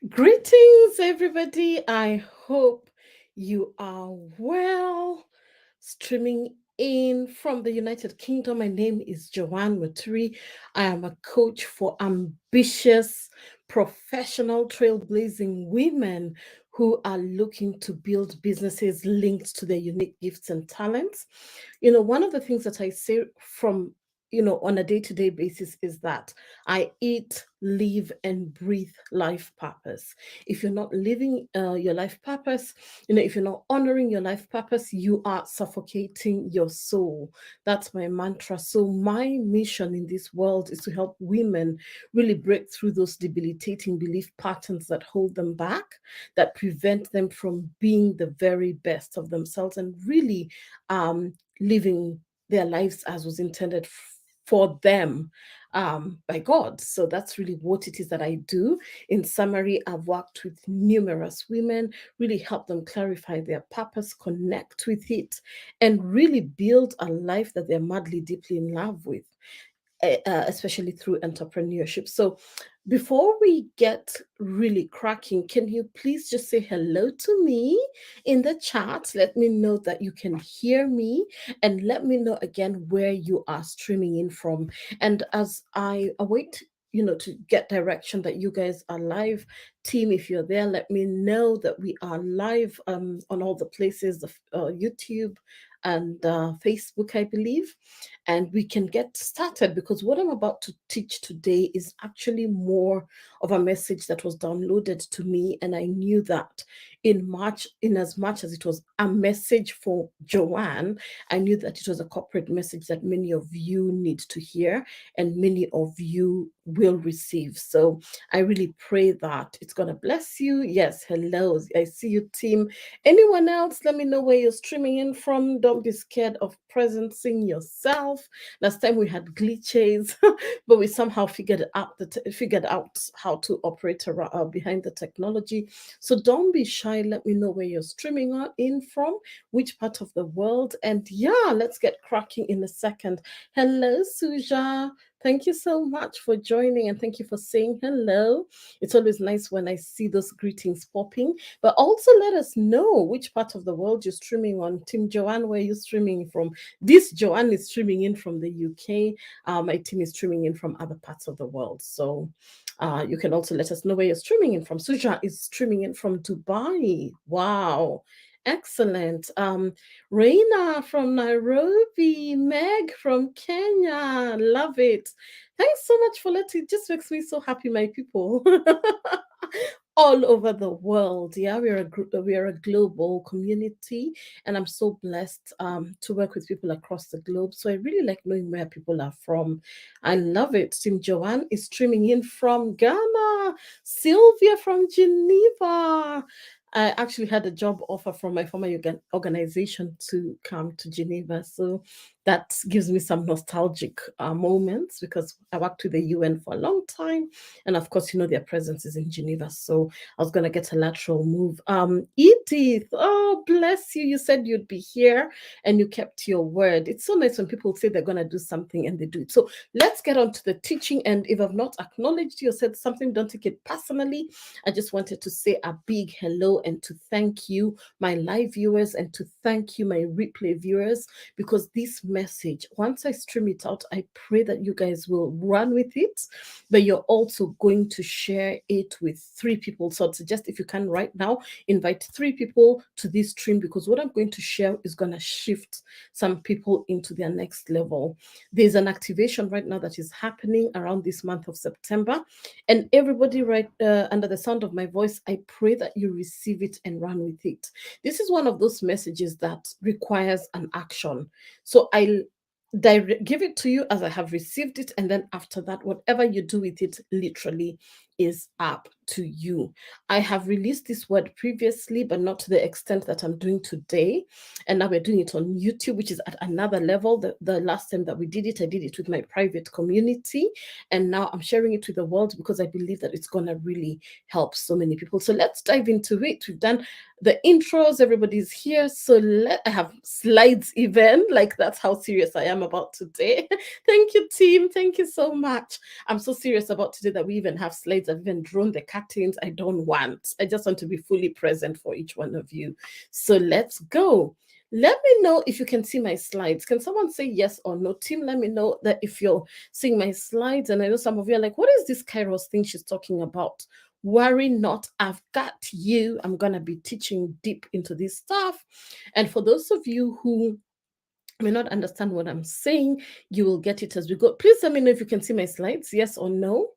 Greetings, everybody. I hope you are well. Streaming in from the United Kingdom, my name is Joanne Maturi. I am a coach for ambitious, professional, trailblazing women who are looking to build businesses linked to their unique gifts and talents. One of the things that I say from on a day-to-day basis is that I eat, live, and breathe life purpose. If you're not living your life purpose, if you're not honoring your life purpose, you are suffocating your soul. That's my mantra. So my mission in this world is to help women really break through those debilitating belief patterns that hold them back, that prevent them from being the very best of themselves and really living their lives as was intended for them by God. So that's really what it is that I do. In summary, I've worked with numerous women, really help them clarify their purpose, connect with it, and really build a life that they're madly, deeply in love with. Especially through entrepreneurship. So, before we get really cracking, can you please just say hello to me in the chat? Let me know that you can hear me and let me know again where you are streaming in from. And as I await, to get direction that you guys are live, team, if you're there, let me know that we are live on all the places of YouTube and Facebook, I believe, and we can get started because what I'm about to teach today is actually more of a message that was downloaded to me. And I knew that in as much as it was a message for Joanne, I knew that it was a corporate message that many of you need to hear and many of you will receive. So I really pray that it's going to bless you. Yes, hello. I see you, team. Anyone else? Let me know where you're streaming in from. Don't be scared of presencing yourself. Last time we had glitches, but we somehow figured out how to operate around, behind the technology. So don't be shy. Let me know where you're streaming in from, which part of the world, and yeah, let's get cracking in a second. Hello, Suja. Thank you so much for joining and thank you for saying hello. It's always nice when I see those greetings popping. But also let us know which part of the world you're streaming on. Team Joanne, where you're streaming from. This Joanne is streaming in from the UK. My team is streaming in from other parts of the world. So you can also let us know where you're streaming in from. Suja is streaming in from Dubai. Wow. Excellent. Reina from Nairobi, Meg from Kenya. Love it. Thanks so much for letting. It just makes me so happy, my people. All over the world. Yeah, we are a global community, and I'm so blessed to work with people across the globe. So I really like knowing where people are from. I love it. Team Joanne is streaming in from Ghana. Sylvia from Geneva. I actually had a job offer from my former organization to come to Geneva. So that gives me some nostalgic moments because I worked with the UN for a long time. And of course, their presence is in Geneva. So I was going to get a lateral move. Edith, oh, bless you. You said you'd be here and you kept your word. It's so nice when people say they're going to do something and they do it. So let's get on to the teaching. And if I've not acknowledged you or said something, don't take it personally. I just wanted to say a big hello and to thank you, my live viewers, and to thank you, my replay viewers, because this message, once I stream it out, I pray that you guys will run with it, but you're also going to share it with 3 people. So I'd suggest if you can right now, invite 3 people to this stream because what I'm going to share is going to shift some people into their next level. There's an activation right now that is happening around this month of September, and everybody right under the sound of my voice, I pray that you receive it and run with it. This is one of those messages that requires an action. So I'll give it to you as I have received it, and then after that, whatever you do with it literally is up to you. I have released this word previously, but not to the extent that I'm doing today. And now we're doing it on YouTube, which is at another level. The last time that we did it, I did it with my private community. And now I'm sharing it with the world because I believe that it's going to really help so many people. So let's dive into it. We've done the intros, everybody's here. So I have slides even, like that's how serious I am about today. Thank you, team. Thank you so much. I'm so serious about today that we even have slides. I've even drawn the curtains. I just want to be fully present for each one of you. So let's go. Let me know if you can see my slides. Can someone say yes or no? Team, let me know that if you're seeing my slides. And I know some of you are like, what is this Kairos thing she's talking about? Worry not, I've got you. I'm going to be teaching deep into this stuff. And for those of you who may not understand what I'm saying, you will get it as we go. Please let me know if you can see my slides, yes or no.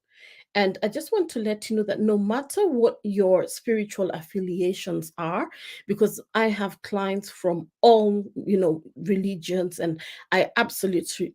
And I just want to let you know that no matter what your spiritual affiliations are, because I have clients from all, religions, and I absolutely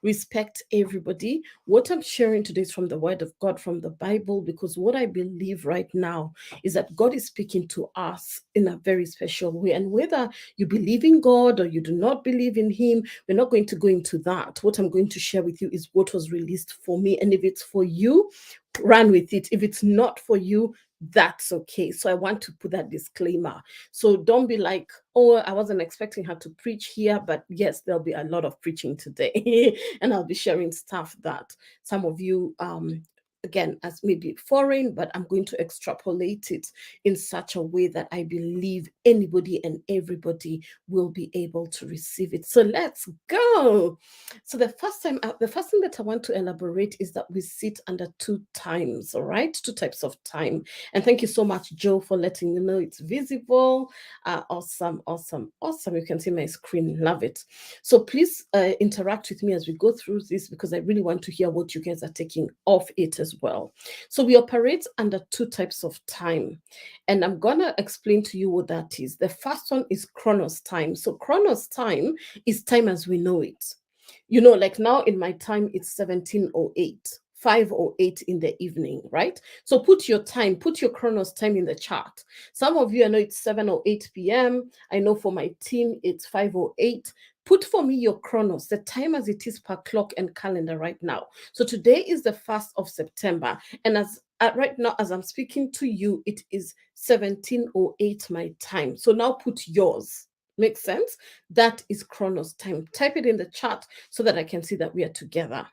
respect everybody. What I'm sharing today is from the Word of God, from the Bible, because what I believe right now is that God is speaking to us in a very special way. And whether you believe in God or you do not believe in Him, we're not going to go into that. What I'm going to share with you is what was released for me. And if it's for you, run with it. If it's not for you, that's okay. So I want to put that disclaimer. So don't be like, oh, I wasn't expecting her to preach here, but yes, there'll be a lot of preaching today. And I'll be sharing stuff that some of you again, as maybe foreign, but I'm going to extrapolate it in such a way that I believe anybody and everybody will be able to receive it. So let's go. So the first thing that I want to elaborate is that we sit under two times, all right? Two types of time. And thank you so much, Joe, for letting me know it's visible. Awesome, awesome, awesome. You can see my screen. Love it. So please interact with me as we go through this, because I really want to hear what you guys are taking off it as well. So we operate under two types of time, and I'm gonna explain to you what that is. The first one is Chronos time. So Chronos time is time as we know it. Like now in my time, it's 17:08. 5:08 in the evening, right? So put your time, put your Chronos time in the chart. Some of you, I know it's 7:08 p.m. I know for my team, it's 5:08. Put for me your Chronos, the time as it is per clock and calendar right now. So today is the 1st of September. And right now, as I'm speaking to you, it is 17:08 my time. So now put yours. Makes sense? That is Chronos time. Type it in the chat so that I can see that we are together.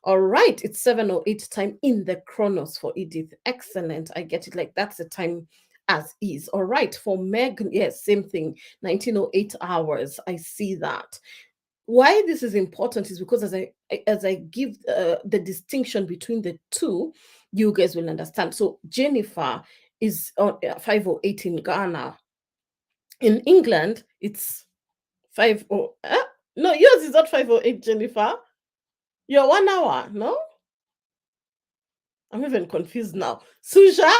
All right, it's 7:08 time in the Chronos for Edith. Excellent. I get it. Like that's the time as is. All right, for Meg, yes, same thing. 19:08 hours. I see that. Why this is important is because as I give the distinction between the two, you guys will understand. So Jennifer is on 5:08 in Ghana. In England, it's 5:00. No, yours is not 5:08, Jennifer. You're 1 hour, no? I'm even confused now. Suja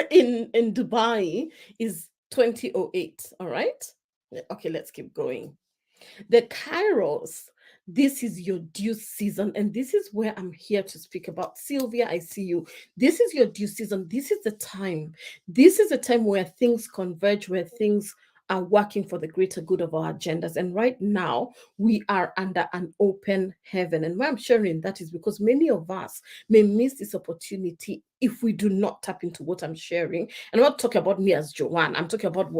in Dubai is 20:08. All right. Okay, let's keep going. The Kairos, this is your due season, and this is where I'm here to speak about. Sylvia, I see you. This is your due season. This is the time. This is the time where things converge, where things are working for the greater good of our agendas. And right now, we are under an open heaven. And why I'm sharing that is because many of us may miss this opportunity if we do not tap into what I'm sharing. And I'm not talking about me as Joanne. I'm talking about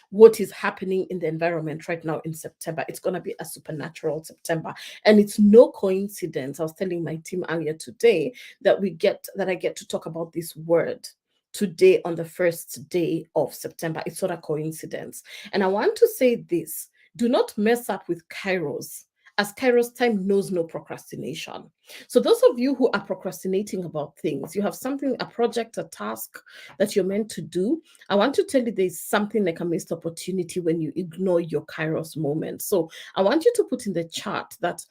what is happening in the environment right now in September. It's going to be a supernatural September. And it's no coincidence. I was telling my team earlier today that I get to talk about this word today on the first day of September. It's not a coincidence. And I want to say this: do not mess up with Kairos, as Kairos time knows no procrastination. So those of you who are procrastinating about things, you have something, a project, a task that you're meant to do, I want to tell you there's something like a missed opportunity when you ignore your Kairos moment. So I want you to put in the chat that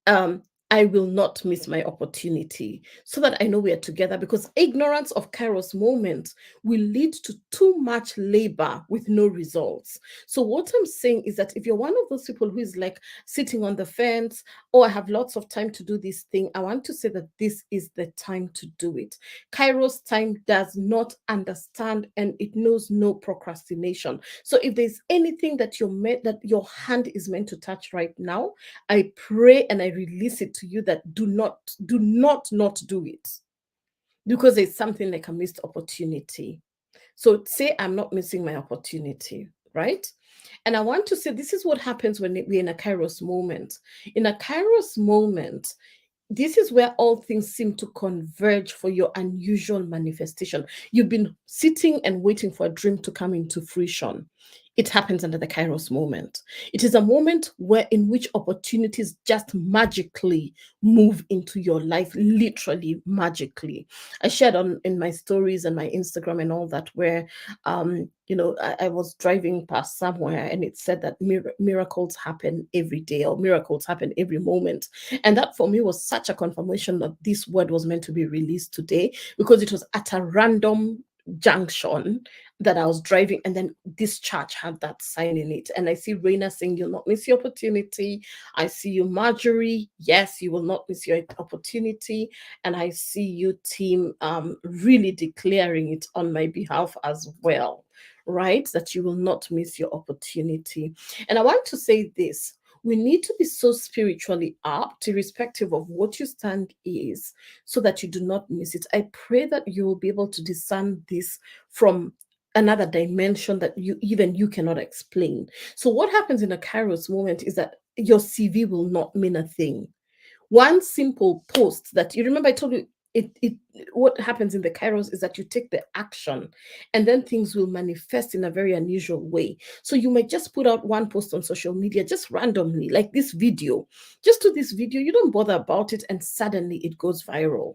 um, I will not miss my opportunity, so that I know we are together, because ignorance of Kairos moment will lead to too much labor with no results. So what I'm saying is that if you're one of those people who is like sitting on the fence, oh, I have lots of time to do this thing, I want to say that this is the time to do it. Kairos time does not understand, and it knows no procrastination. So if there's anything that your hand is meant to touch right now, I pray and I release it to you that do not do it, because it's something like a missed opportunity. So say I'm not missing my opportunity, right? And I want to say this is what happens when we're in a Kairos moment. In a Kairos moment, this is where all things seem to converge for your unusual manifestation. You've been sitting and waiting for a dream to come into fruition. It happens under the Kairos moment. It is a moment where in which opportunities just magically move into your life, literally magically. I shared on in my stories and my Instagram and all that where I was driving past somewhere and it said that miracles happen every day or miracles happen every moment. And that for me was such a confirmation that this word was meant to be released today, because it was at a random junction that I was driving, and then this church had that sign in it. And I see Raina saying, "You'll not miss your opportunity." I see you, Marjorie. Yes, you will not miss your opportunity. And I see you, team, really declaring it on my behalf as well, right? That you will not miss your opportunity. And I want to say this: we need to be so spiritually up, irrespective of what your stand is, so that you do not miss it. I pray that you will be able to discern this from another dimension that you cannot explain. So what happens in a Kairos moment is that your CV will not mean a thing. One simple post that you remember, I told you it what happens in the Kairos is that you take the action and then things will manifest in a very unusual way. So you might just put out one post on social media just randomly, like this video. Just do this video, you don't bother about it, and suddenly it goes viral.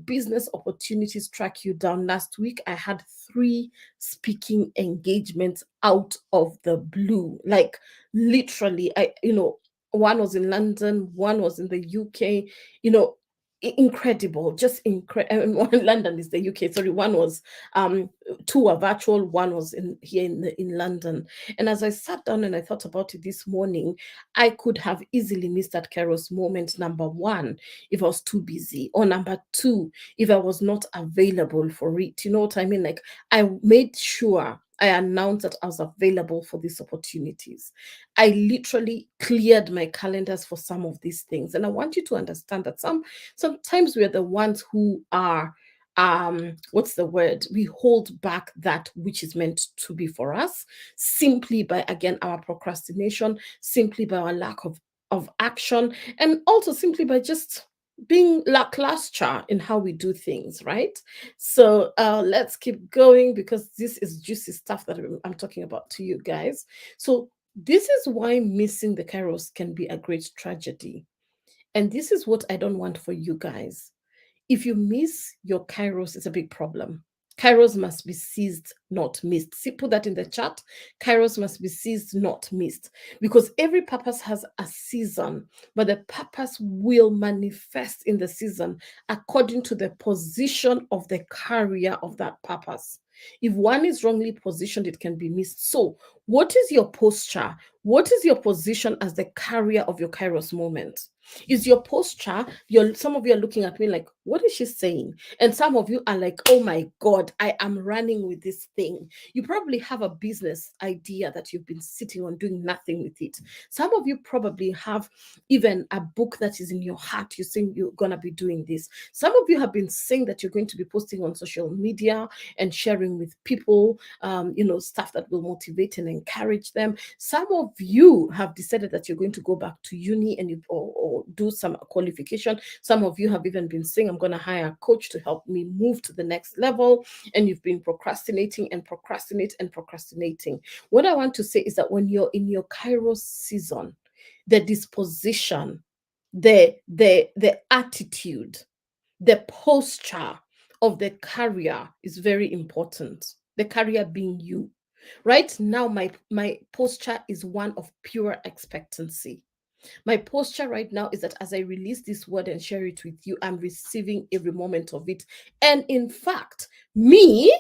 Business opportunities track you down. Last week I had 3 speaking engagements out of the blue. Like literally, one was in London, one was in the UK, you know, incredible, just incredible. One London is the UK, sorry, one was um 2 were virtual, one was in London. And as I sat down and I thought about it this morning, I could have easily missed that Kairos moment, number one, if I was too busy, or number two, if I was not available for it. You know what I mean? Like, I made sure I announced that I was available for these opportunities. I literally cleared my calendars for some of these things. And I want you to understand that sometimes we're the ones who are what's the word, we hold back that which is meant to be for us, simply by, again, our procrastination, simply by our lack of action, and also simply by just being lackluster in how we do things, right? So let's keep going, because this is juicy stuff that I'm talking about to you guys. So this is why missing the Kairos can be a great tragedy. And this is what I don't want for you guys. If you miss your Kairos, it's a big problem. Kairos must be seized, not missed. See, put that in the chat. Kairos must be seized, not missed. Because every purpose has a season, but the purpose will manifest in the season according to the position of the carrier of that purpose. If one is wrongly positioned, it can be missed. So, what is your posture? What is your position as the carrier of your Kairos moment? Is your posture, some of you are looking at me like, what is she saying? And some of you are like, oh my God, I am running with this thing. You probably have a business idea that you've been sitting on doing nothing with it. Some of you probably have even a book that is in your heart. You're saying you're going to be doing this. Some of you have been saying that you're going to be posting on social media and sharing with people, stuff that will motivate and encourage them. Some of you have decided that you're going to go back to uni and or do some qualification. Some of you have even been saying, I'm going to hire a coach to help me move to the next level. And you've been procrastinating and procrastinating. What I want to say is that when you're in your Kairos season, the disposition, the attitude, the posture of the carrier is very important. The carrier being you. Right now, my posture is one of pure expectancy. My posture right now is that as I release this word and share it with you, I'm receiving every moment of it. And in fact, me,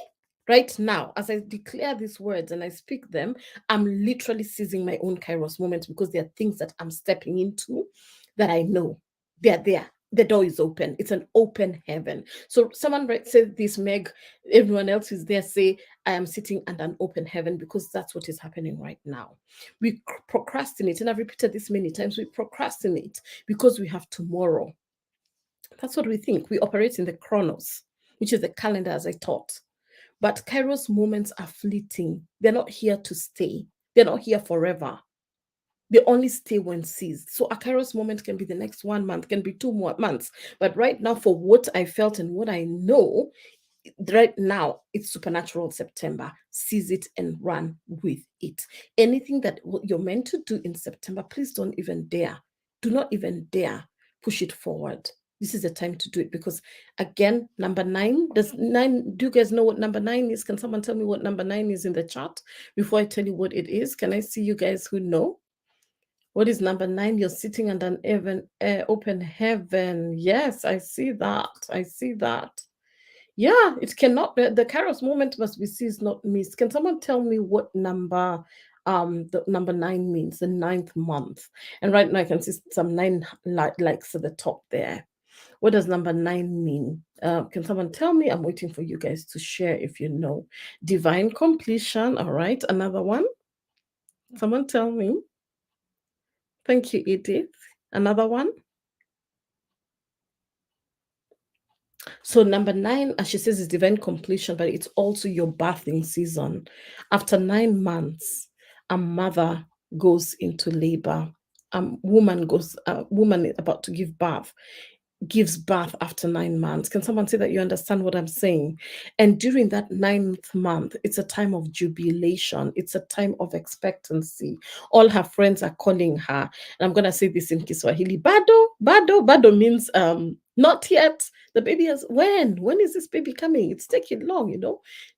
right now, as I declare these words and I speak them, I'm literally seizing my own Kairos moments, because there are things that I'm stepping into that I know they're there. The door is open. It's an open heaven. So someone said this, Meg, everyone else is there, say, I am sitting under an open heaven, because that's what is happening right now. We procrastinate, and I've repeated this many times. We procrastinate because we have tomorrow. That's what we think. We operate in the Chronos, which is the calendar, as I taught. But Kairos moments are fleeting. They're not here to stay. They're not here forever. They only stay when seized. So a Kairos moment can be the next 1 month, can be 2 more months. But right now, for what I felt and what I know, right now it's supernatural September. Seize it and run with it. Anything that you're meant to do in September, please don't even dare. Do not even dare push it forward. This is the time to do it, because again, number 9, do you guys know what number 9 is? Can someone tell me what number 9 is in the chat before I tell you what it is? Can I see you guys who know? What is number 9? You're sitting under an open heaven. Yes, I see that. I see that. Yeah, it cannot be. The Kairos moment must be seized, not missed. Can someone tell me what number the number 9 means, the 9th month? And right now I can see some 9 likes at the top there. What does number 9 mean? Can someone tell me? I'm waiting for you guys to share if you know. Divine completion. All right, another one. Someone tell me. Thank you, Edith. Another one. So number 9, as she says, is divine completion, but it's also your birthing season. After 9 months, a mother goes into labor. Woman about to give birth gives birth after 9 months. Can someone say that you understand what I'm saying? And during that 9th month, it's a time of jubilation. It's a time of expectancy. All her friends are calling her. And I'm going to say this in Kiswahili. Bado, bado, bado means not yet. The baby has, when is this baby coming? It's taking long,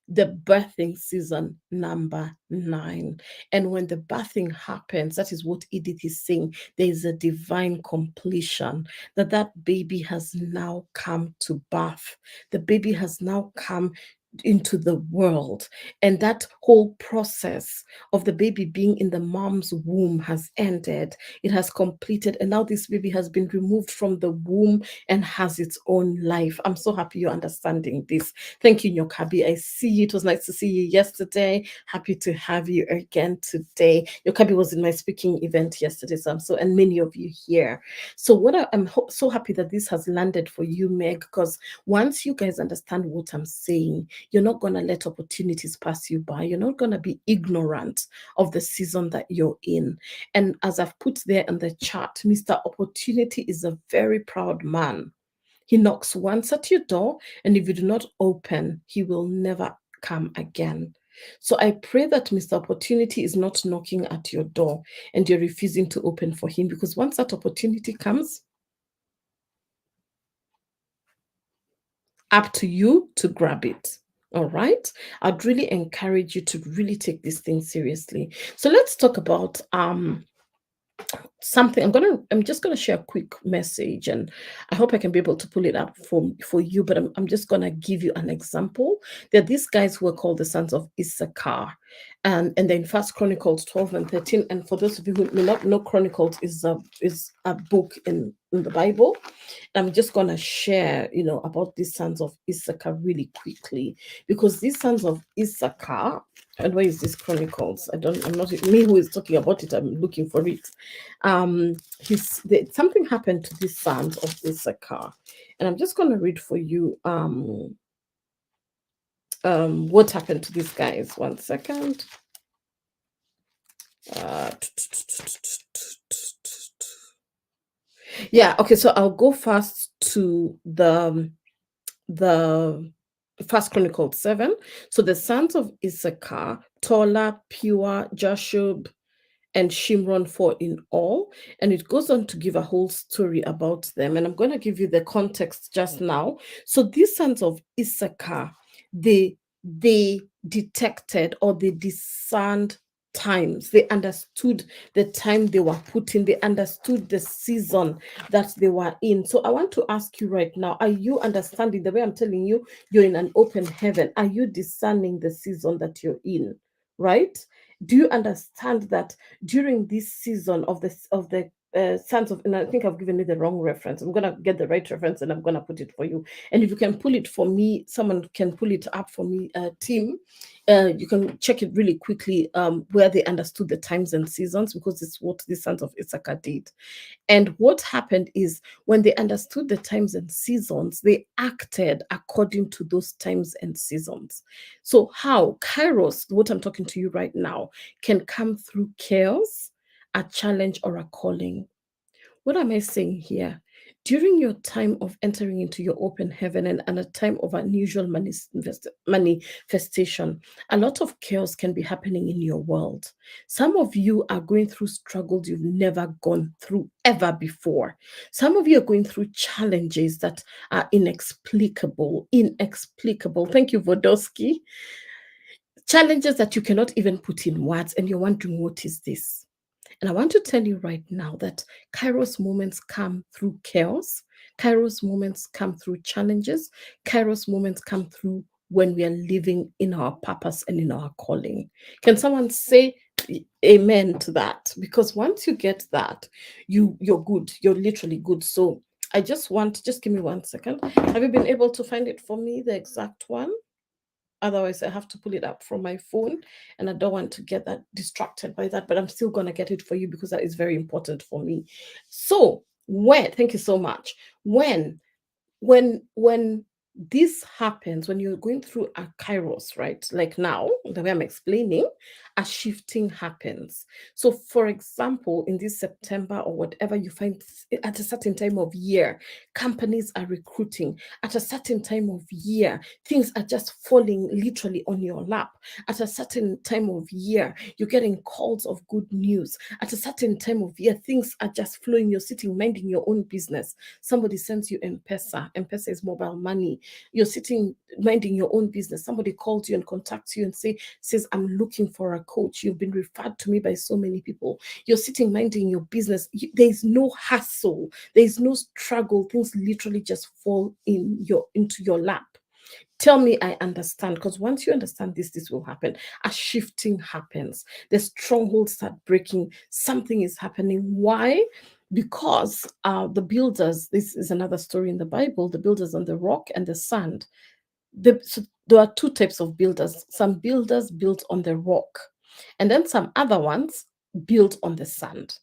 the birthing season, number 9. And when the birthing happens, that is what Edith is saying. There is a divine completion, that baby has now come to birth. The baby has now come into the world, and that whole process of the baby being in the mom's womb has ended. It has completed, and now this baby has been removed from the womb and has its own life. I'm so happy you're understanding this. Thank you, Nyokabi. I see you. It was nice to see you yesterday. Happy to have you again today. Nyokabi was in my speaking event yesterday, so and many of you here. So what I'm so happy that this has landed for you, Meg, because once you guys understand what I'm saying, you're not going to let opportunities pass you by. You're not going to be ignorant of the season that you're in. And as I've put there in the chat, Mr. Opportunity is a very proud man. He knocks once at your door, and if you do not open, he will never come again. So I pray that Mr. Opportunity is not knocking at your door and you're refusing to open for him, because once that opportunity comes, up to you to grab it. All right. I'd really encourage you to really take this thing seriously. So let's talk about something. I'm just gonna share a quick message, and I hope I can be able to pull it up for you, but I'm just gonna give you an example. There are these guys who are called the sons of Issachar, and then First Chronicles 12 and 13. And for those of you who may not know, Chronicles is a book in the Bible. I'm just gonna share, about these sons of Issachar really quickly, because these sons of Issachar, and where is this Chronicles? I'm not me who is talking about it. I'm looking for it. Something happened to these sons of Issachar, and I'm just gonna read for you what happened to these guys. 1 second. Yeah, okay, so I'll go first to the First Chronicles 7. So the sons of Issachar, Tola, Pua, Jashub, and Shimron, 4 in all. And it goes on to give a whole story about them. And I'm going to give you the context just now. So these sons of Issachar, they detected, or they discerned times. They understood the time they were put in. They understood the season that they were in. So I want to ask you right now, are you understanding the way I'm telling you? You're in an open heaven. Are you discerning the season that you're in? Right? Do you understand that during this season of the sons of, and I think I've given you the wrong reference. I'm gonna get the right reference and I'm gonna put it for you. And if you can pull it for me, someone can pull it up for me, team. You can check it really quickly, where they understood the times and seasons, because it's what the sons of Issachar did. And what happened is, when they understood the times and seasons, they acted according to those times and seasons. So, how Kairos, what I'm talking to you right now, can come through chaos, a challenge, or a calling. What am I saying here? During your time of entering into your open heaven, and a time of unusual manifestation, a lot of chaos can be happening in your world. Some of you are going through struggles you've never gone through ever before. Some of you are going through challenges that are inexplicable. Inexplicable. Thank you, Vodosky. Challenges that you cannot even put in words, and you're wondering, what is this? And I want to tell you right now that Kairos moments come through chaos. Kairos moments come through challenges. Kairos moments come through when we are living in our purpose and in our calling. Can someone say amen to that? Because once you get that, you're good. You're literally good. So I just give me 1 second. Have you been able to find it for me, the exact one? Otherwise, I have to pull it up from my phone, and I don't want to get that distracted by that, but I'm still going to get it for you because that is very important for me. So, thank you so much. When this happens, when you're going through a Kairos, right? Like now, the way I'm explaining, a shifting happens. So, for example, in this September or whatever, you find at a certain time of year, companies are recruiting. At a certain time of year, things are just falling literally on your lap. At a certain time of year, you're getting calls of good news. At a certain time of year, things are just flowing. You're sitting minding your own business. Somebody sends you M-Pesa. M-Pesa is mobile money. You're sitting minding your own business. Somebody calls you and contacts you and says, I'm looking for a coach. You've been referred to me by so many people. You're sitting minding your business. There's no hassle. There's no struggle. Things literally just fall into your lap. Tell me I understand, because once you understand this will happen. A shifting happens. The strongholds start breaking. Something is happening. Why? Because the builders, this is another story in the Bible, the builders on the rock and the sand. So there are two types of builders. Some builders built on the rock, and then some other ones built on the sand.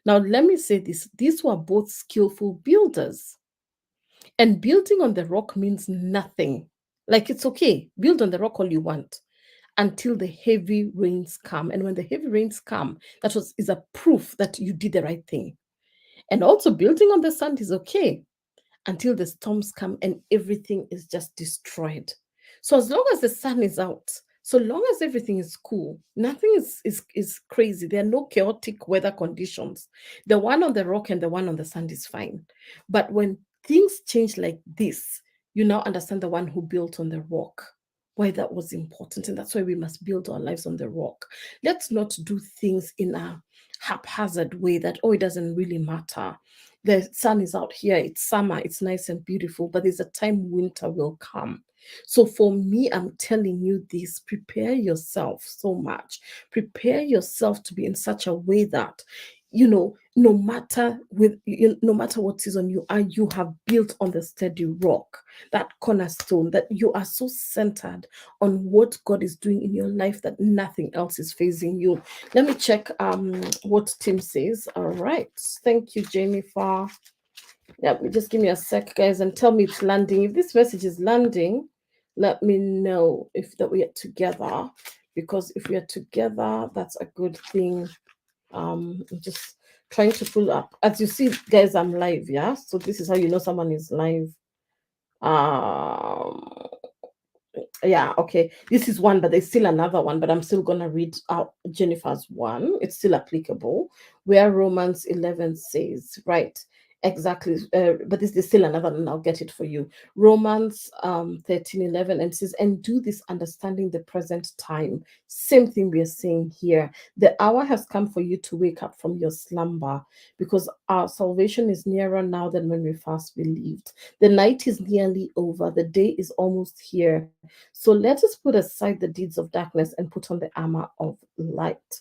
Now, let me say this, these were both skillful builders. And building on the rock means nothing. Like, it's okay, build on the rock all you want until the heavy rains come. And when the heavy rains come, is a proof that you did the right thing. And also, building on the sand is okay until the storms come and everything is just destroyed. So as long as the sun is out, so long as everything is cool, nothing is crazy. There are no chaotic weather conditions. The one on the rock and the one on the sand is fine. But when things change like this, you now understand the one who built on the rock, why that was important. And that's why we must build our lives on the rock. Let's not do things in a haphazard way that, oh, it doesn't really matter. The sun is out here, it's summer, it's nice and beautiful, but there's a time winter will come. So for me, I'm telling you this, prepare yourself so much. Prepare yourself to be in such a way that, no matter no matter what season you are, you have built on the steady rock, that cornerstone, that you are so centered on what God is doing in your life that nothing else is phasing you. Let me check what Tim says. All right. Thank you, Jennifer. Yeah, just give me a sec, guys, and tell me it's landing. If this message is landing, let me know if that we are together. Because if we are together, that's a good thing. I'm just trying to pull up. As you see, guys, I'm live, yeah? So this is how you know someone is live. Um yeah, okay, this is one, but there's still another one, but I'm still gonna read out Jennifer's one. It's still applicable, where Romans 11 says, right, exactly, but there's still another one. I'll get it for you. Romans 13:11, and says, and do this understanding the present time. Same thing we are saying here. The hour has come for you to wake up from your slumber, because our salvation is nearer now than when we first believed. The night is nearly over, the day is almost here. So let us put aside the deeds of darkness and put on the armor of light.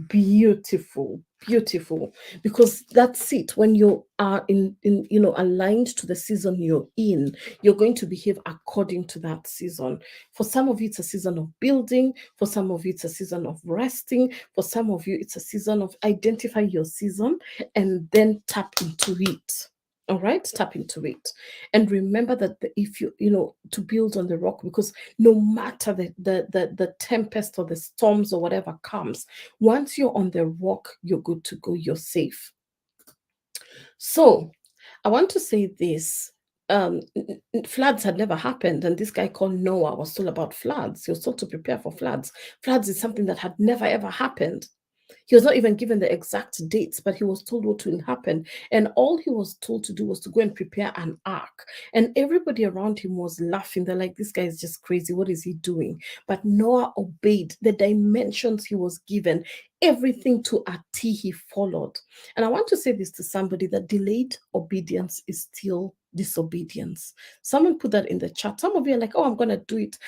Beautiful, beautiful, because that's it. When you are in aligned to the season you're in, you're going to behave according to that season. For some of you it's a season of building, for some of you it's a season of resting, for some of you it's a season of identify your season and then tap into it. All right, tap into it. And remember that if to build on the rock, because no matter the tempest or the storms or whatever comes, once you're on the rock, you're good to go, you're safe. So I want to say this. Floods had never happened, and this guy called Noah was told about floods. He was told to prepare for floods. Floods is something that had never ever happened. He was not even given the exact dates, but he was told what will happen. And all he was told to do was to go and prepare an ark. And everybody around him was laughing. They're like, this guy is just crazy. What is he doing? But Noah obeyed the dimensions he was given, everything to a T he followed. And I want to say this to somebody, that delayed obedience is still disobedience. Someone put that in the chat. Some of you are like, oh, I'm going to do it,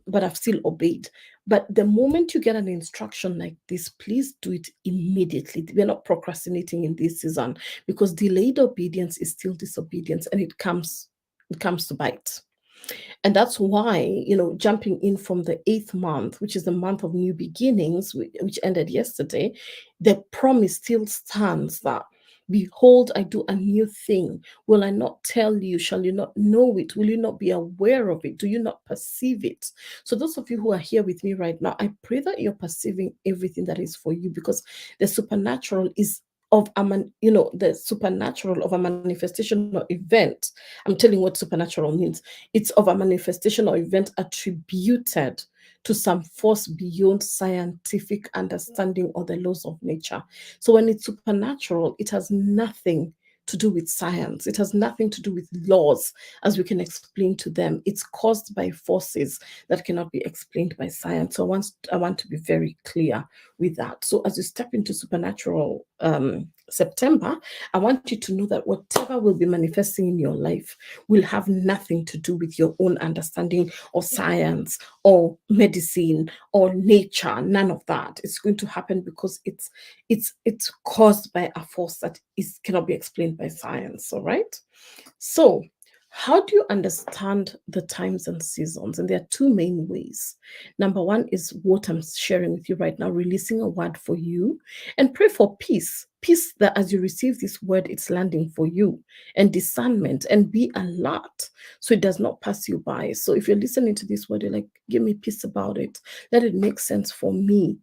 but I've still obeyed. But the moment you get an instruction like this, please do it immediately. We're not procrastinating in this season, because delayed obedience is still disobedience, and it comes to bite. And that's why, jumping in from the 8th month, which is the month of new beginnings, which ended yesterday, the promise still stands that, behold, I do a new thing. Will I not tell you? Shall you not know it? Will you not be aware of it? Do you not perceive it? So those of you who are here with me right now, I pray that you're perceiving everything that is for you, because the supernatural is of the supernatural of a manifestation or event. I'm telling you what supernatural means. It's of a manifestation or event attributed to some force beyond scientific understanding or the laws of nature. So when it's supernatural, it has nothing to do with science. It has nothing to do with laws as we can explain to them. It's caused by forces that cannot be explained by science. So I want to be very clear with that. So as you step into supernatural September, I want you to know that whatever will be manifesting in your life will have nothing to do with your own understanding or science or medicine or nature. None of that. It's going to happen because it's caused by a force that cannot be explained by science. All right. So how do you understand the times and seasons? And there are two main ways. Number one is what I'm sharing with you right now, releasing a word for you, and pray for peace. Peace that as you receive this word, it's landing for you, and discernment, and be alert so it does not pass you by. So if you're listening to this word, you're like, give me peace about it. Let it make sense for me.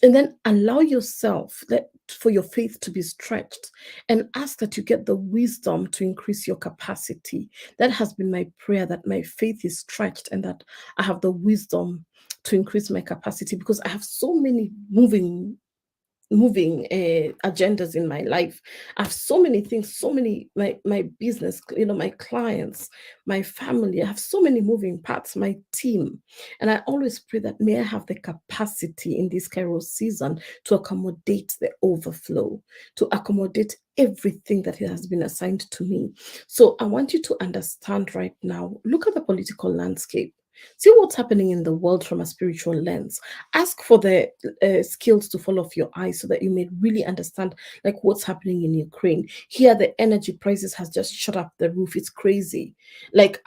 And then allow yourself for your faith to be stretched, and ask that you get the wisdom to increase your capacity. That has been my prayer, that my faith is stretched and that I have the wisdom to increase my capacity, because I have so many moving agendas in my life. I have so many things, so many, my business, my clients, my family. I have so many moving parts, my team. And I always pray that may I have the capacity in this Kairos season to accommodate the overflow, to accommodate everything that has been assigned to me. So I want you to understand right now, look at the political landscape. See what's happening in the world from a spiritual lens. Ask for the skills to fall off your eyes so that you may really understand like what's happening in Ukraine. Here, the energy prices has just shot up the roof. It's crazy. Like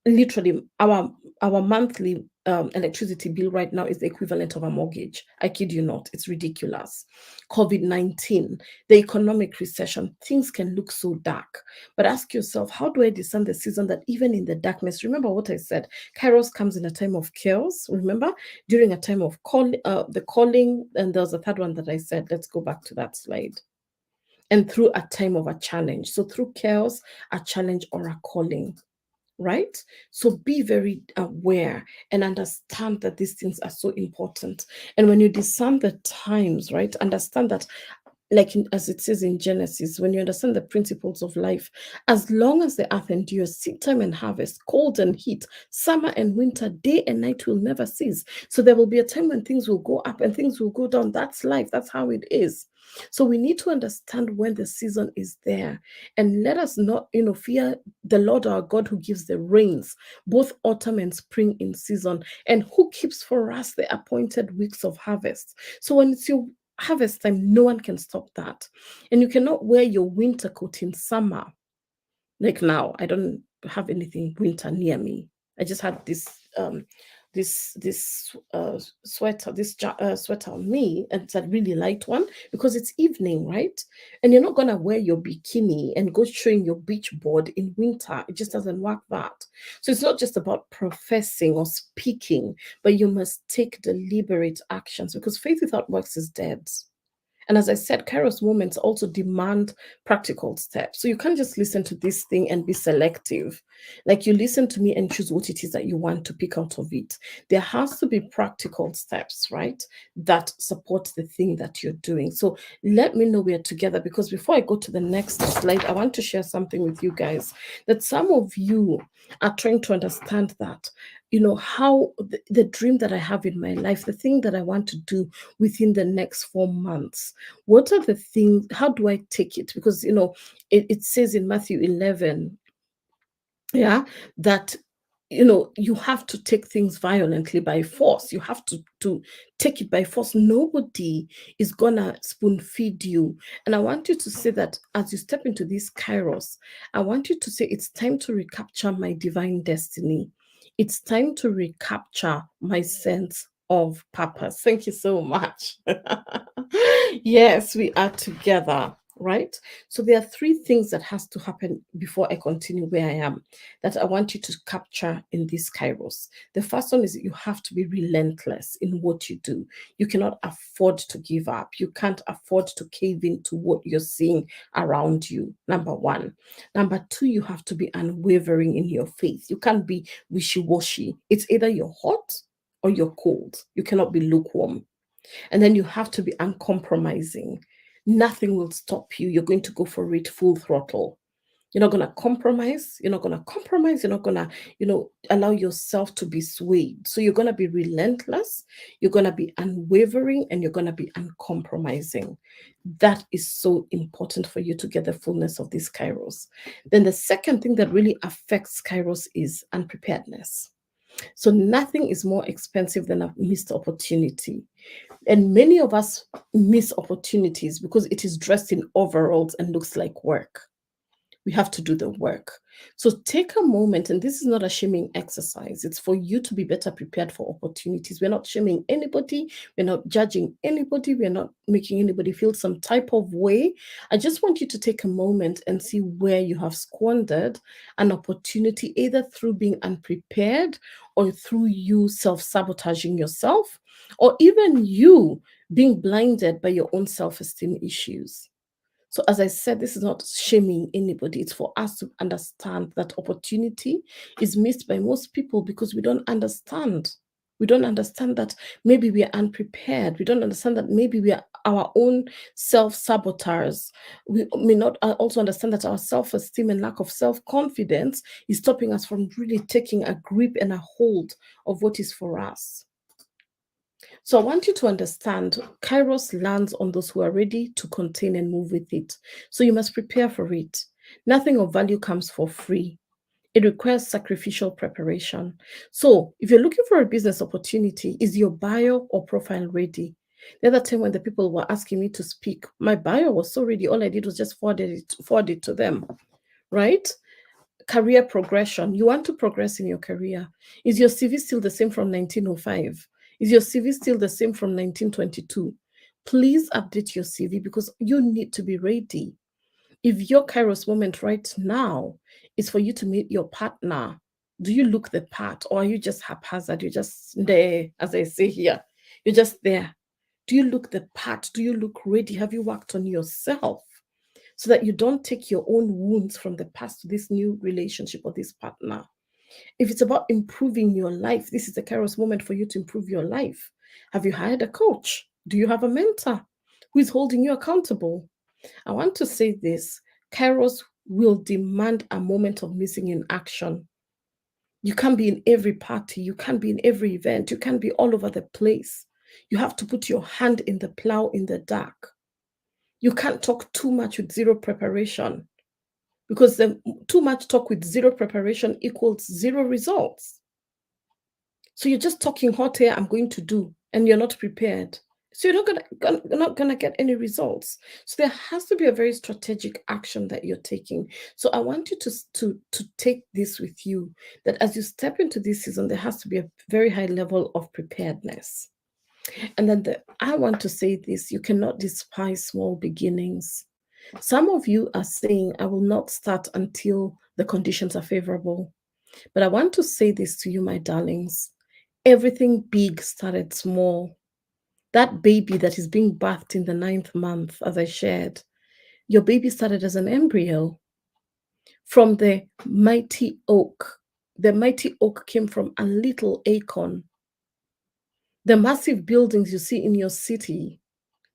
literally our monthly electricity bill right now is the equivalent of a mortgage. I kid you not. It's ridiculous. COVID-19, the economic recession, things can look so dark. But ask yourself, how do I discern the season that even in the darkness, remember what I said, Kairos comes in a time of chaos, remember? During a time of the calling, and there's a third one that I said, let's go back to that slide. And through a time of a challenge. So through chaos, a challenge, or a calling. Right? So be very aware and understand that these things are so important. And when you discern the times, right, understand that, like as it says in Genesis, when you understand the principles of life, as long as the earth endures, seed time and harvest, cold and heat, summer and winter, day and night will never cease. So there will be a time when things will go up and things will go down. That's life. That's how it is. So we need to understand when the season is there, and let us not, fear the Lord our God, who gives the rains, both autumn and spring in season, and who keeps for us the appointed weeks of harvest. So when it's your harvest time, no one can stop that. And you cannot wear your winter coat in summer. Like now, I don't have anything winter near me. I just had this sweater, sweater on me, and it's a really light one because it's evening, right? And you're not gonna wear your bikini and go showing your beach board in winter. It just doesn't work that. So it's not just about professing or speaking, but you must take deliberate actions because faith without works is dead. And as I said, Kairos moments also demand practical steps. So you can't just listen to this thing and be selective. Like you listen to me and choose what it is that you want to pick out of it. There has to be practical steps, right? That support the thing that you're doing. So let me know we're together because before I go to the next slide, I want to share something with you guys that some of you are trying to understand that, how the dream that I have in my life, the thing that I want to do within the next 4 months. What are the things? How do I take it? Because it says in Matthew 11, yeah, that you have to take things violently by force. You have to take it by force. Nobody is gonna spoon feed you. And I want you to say that as you step into this Kairos, I want you to say it's time to recapture my divine destiny. It's time to recapture my sense of purpose. Thank you so much. Yes, we are together, right? So there are three things that has to happen before I continue where I am that I want you to capture in this Kairos. The first one is that you have to be relentless in what you do. You cannot afford to give up. You can't afford to cave into what you're seeing around you. Number one. Number two, you have to be unwavering in your faith. You can't be wishy-washy. It's either you're hot or you're cold. You cannot be lukewarm. And then you have to be uncompromising. Nothing will stop you. You're going to go for it full throttle. You're not going to compromise. You're not going to compromise. You're not going to, allow yourself to be swayed. So you're going to be relentless. You're going to be unwavering and you're going to be uncompromising. That is so important for you to get the fullness of this Kairos. Then the second thing that really affects Kairos is unpreparedness. So nothing is more expensive than a missed opportunity. And many of us miss opportunities because it is dressed in overalls and looks like work. We have to do the work. So take a moment, and this is not a shaming exercise. It's for you to be better prepared for opportunities. We're not shaming anybody. We're not judging anybody. We're not making anybody feel some type of way. I just want you to take a moment and see where you have squandered an opportunity, either through being unprepared or through you self-sabotaging yourself, or even you being blinded by your own self-esteem issues. So, as I said, this is not shaming anybody. It's for us to understand that opportunity is missed by most people because we don't understand. We don't understand that maybe we are unprepared. We don't understand that maybe we are our own self saboteurs. We may not also understand that our self esteem and lack of self confidence is stopping us from really taking a grip and a hold of what is for us. So I want you to understand Kairos lands on those who are ready to contain and move with it. So you must prepare for it. Nothing of value comes for free. It requires sacrificial preparation. So if you're looking for a business opportunity, is your bio or profile ready? The other time when the people were asking me to speak, my bio was so ready. All I did was just forward it to them, right? Career progression. You want to progress in your career. Is your CV still the same from 1905? Is your CV still the same from 1922? Please update your CV because you need to be ready. If your Kairos moment right now is for you to meet your partner, do you look the part or are you just haphazard? You're just there, as I say here. You're just there. Do you look the part? Do you look ready? Have you worked on yourself? So that you don't take your own wounds from the past to this new relationship or this partner. If it's about improving your life, this is the Kairos moment for you to improve your life. Have you hired a coach? Do you have a mentor who is holding you accountable? I want to say this: Kairos will demand a moment of missing in action. You can't be in every party, you can't be in every event, you can't be all over the place. You have to put your hand in the plow in the dark. You can't talk too much with zero preparation because too much talk with zero preparation equals zero results. So you're just talking hot air, I'm going to do, and you're not prepared. So you're not gonna get any results. So there has to be a very strategic action that you're taking. So I want you to take this with you, that as you step into this season, there has to be a very high level of preparedness. And then I want to say this: you cannot despise small beginnings. Some of you are saying, I will not start until the conditions are favorable. But I want to say this to you, my darlings: everything big started small. That baby that is being birthed in the 9th month, as I shared, your baby started as an embryo from the mighty oak. The mighty oak came from a little acorn. The massive buildings you see in your city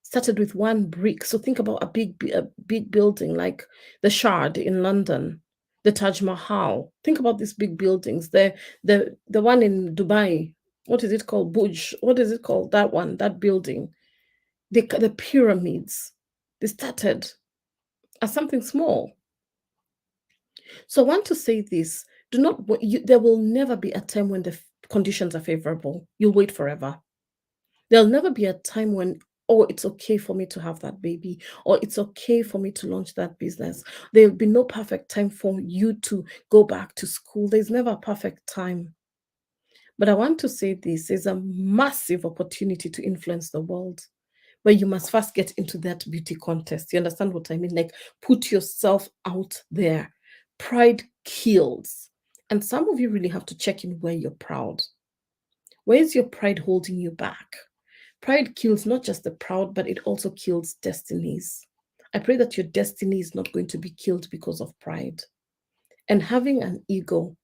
started with one brick. So think about a big building like the Shard in London, the Taj Mahal. Think about these big buildings. The one in Dubai. What is it called? Burj. What is it called? That one, that building. The pyramids. They started as something small. So I want to say this: do not. There will never be a time when the conditions are favorable. You'll wait forever. There'll never be a time when, oh, it's okay for me to have that baby, or it's okay for me to launch that business. There'll be no perfect time for you to go back to school. There's never a perfect time. But I want to say this: there's a massive opportunity to influence the world, but you must first get into that beauty contest. You understand what I mean? Like, put yourself out there. Pride kills. And some of you really have to check in where you're proud. Where is your pride holding you back? Pride kills not just the proud, but it also kills destinies. I pray that your destiny is not going to be killed because of pride. And having an ego,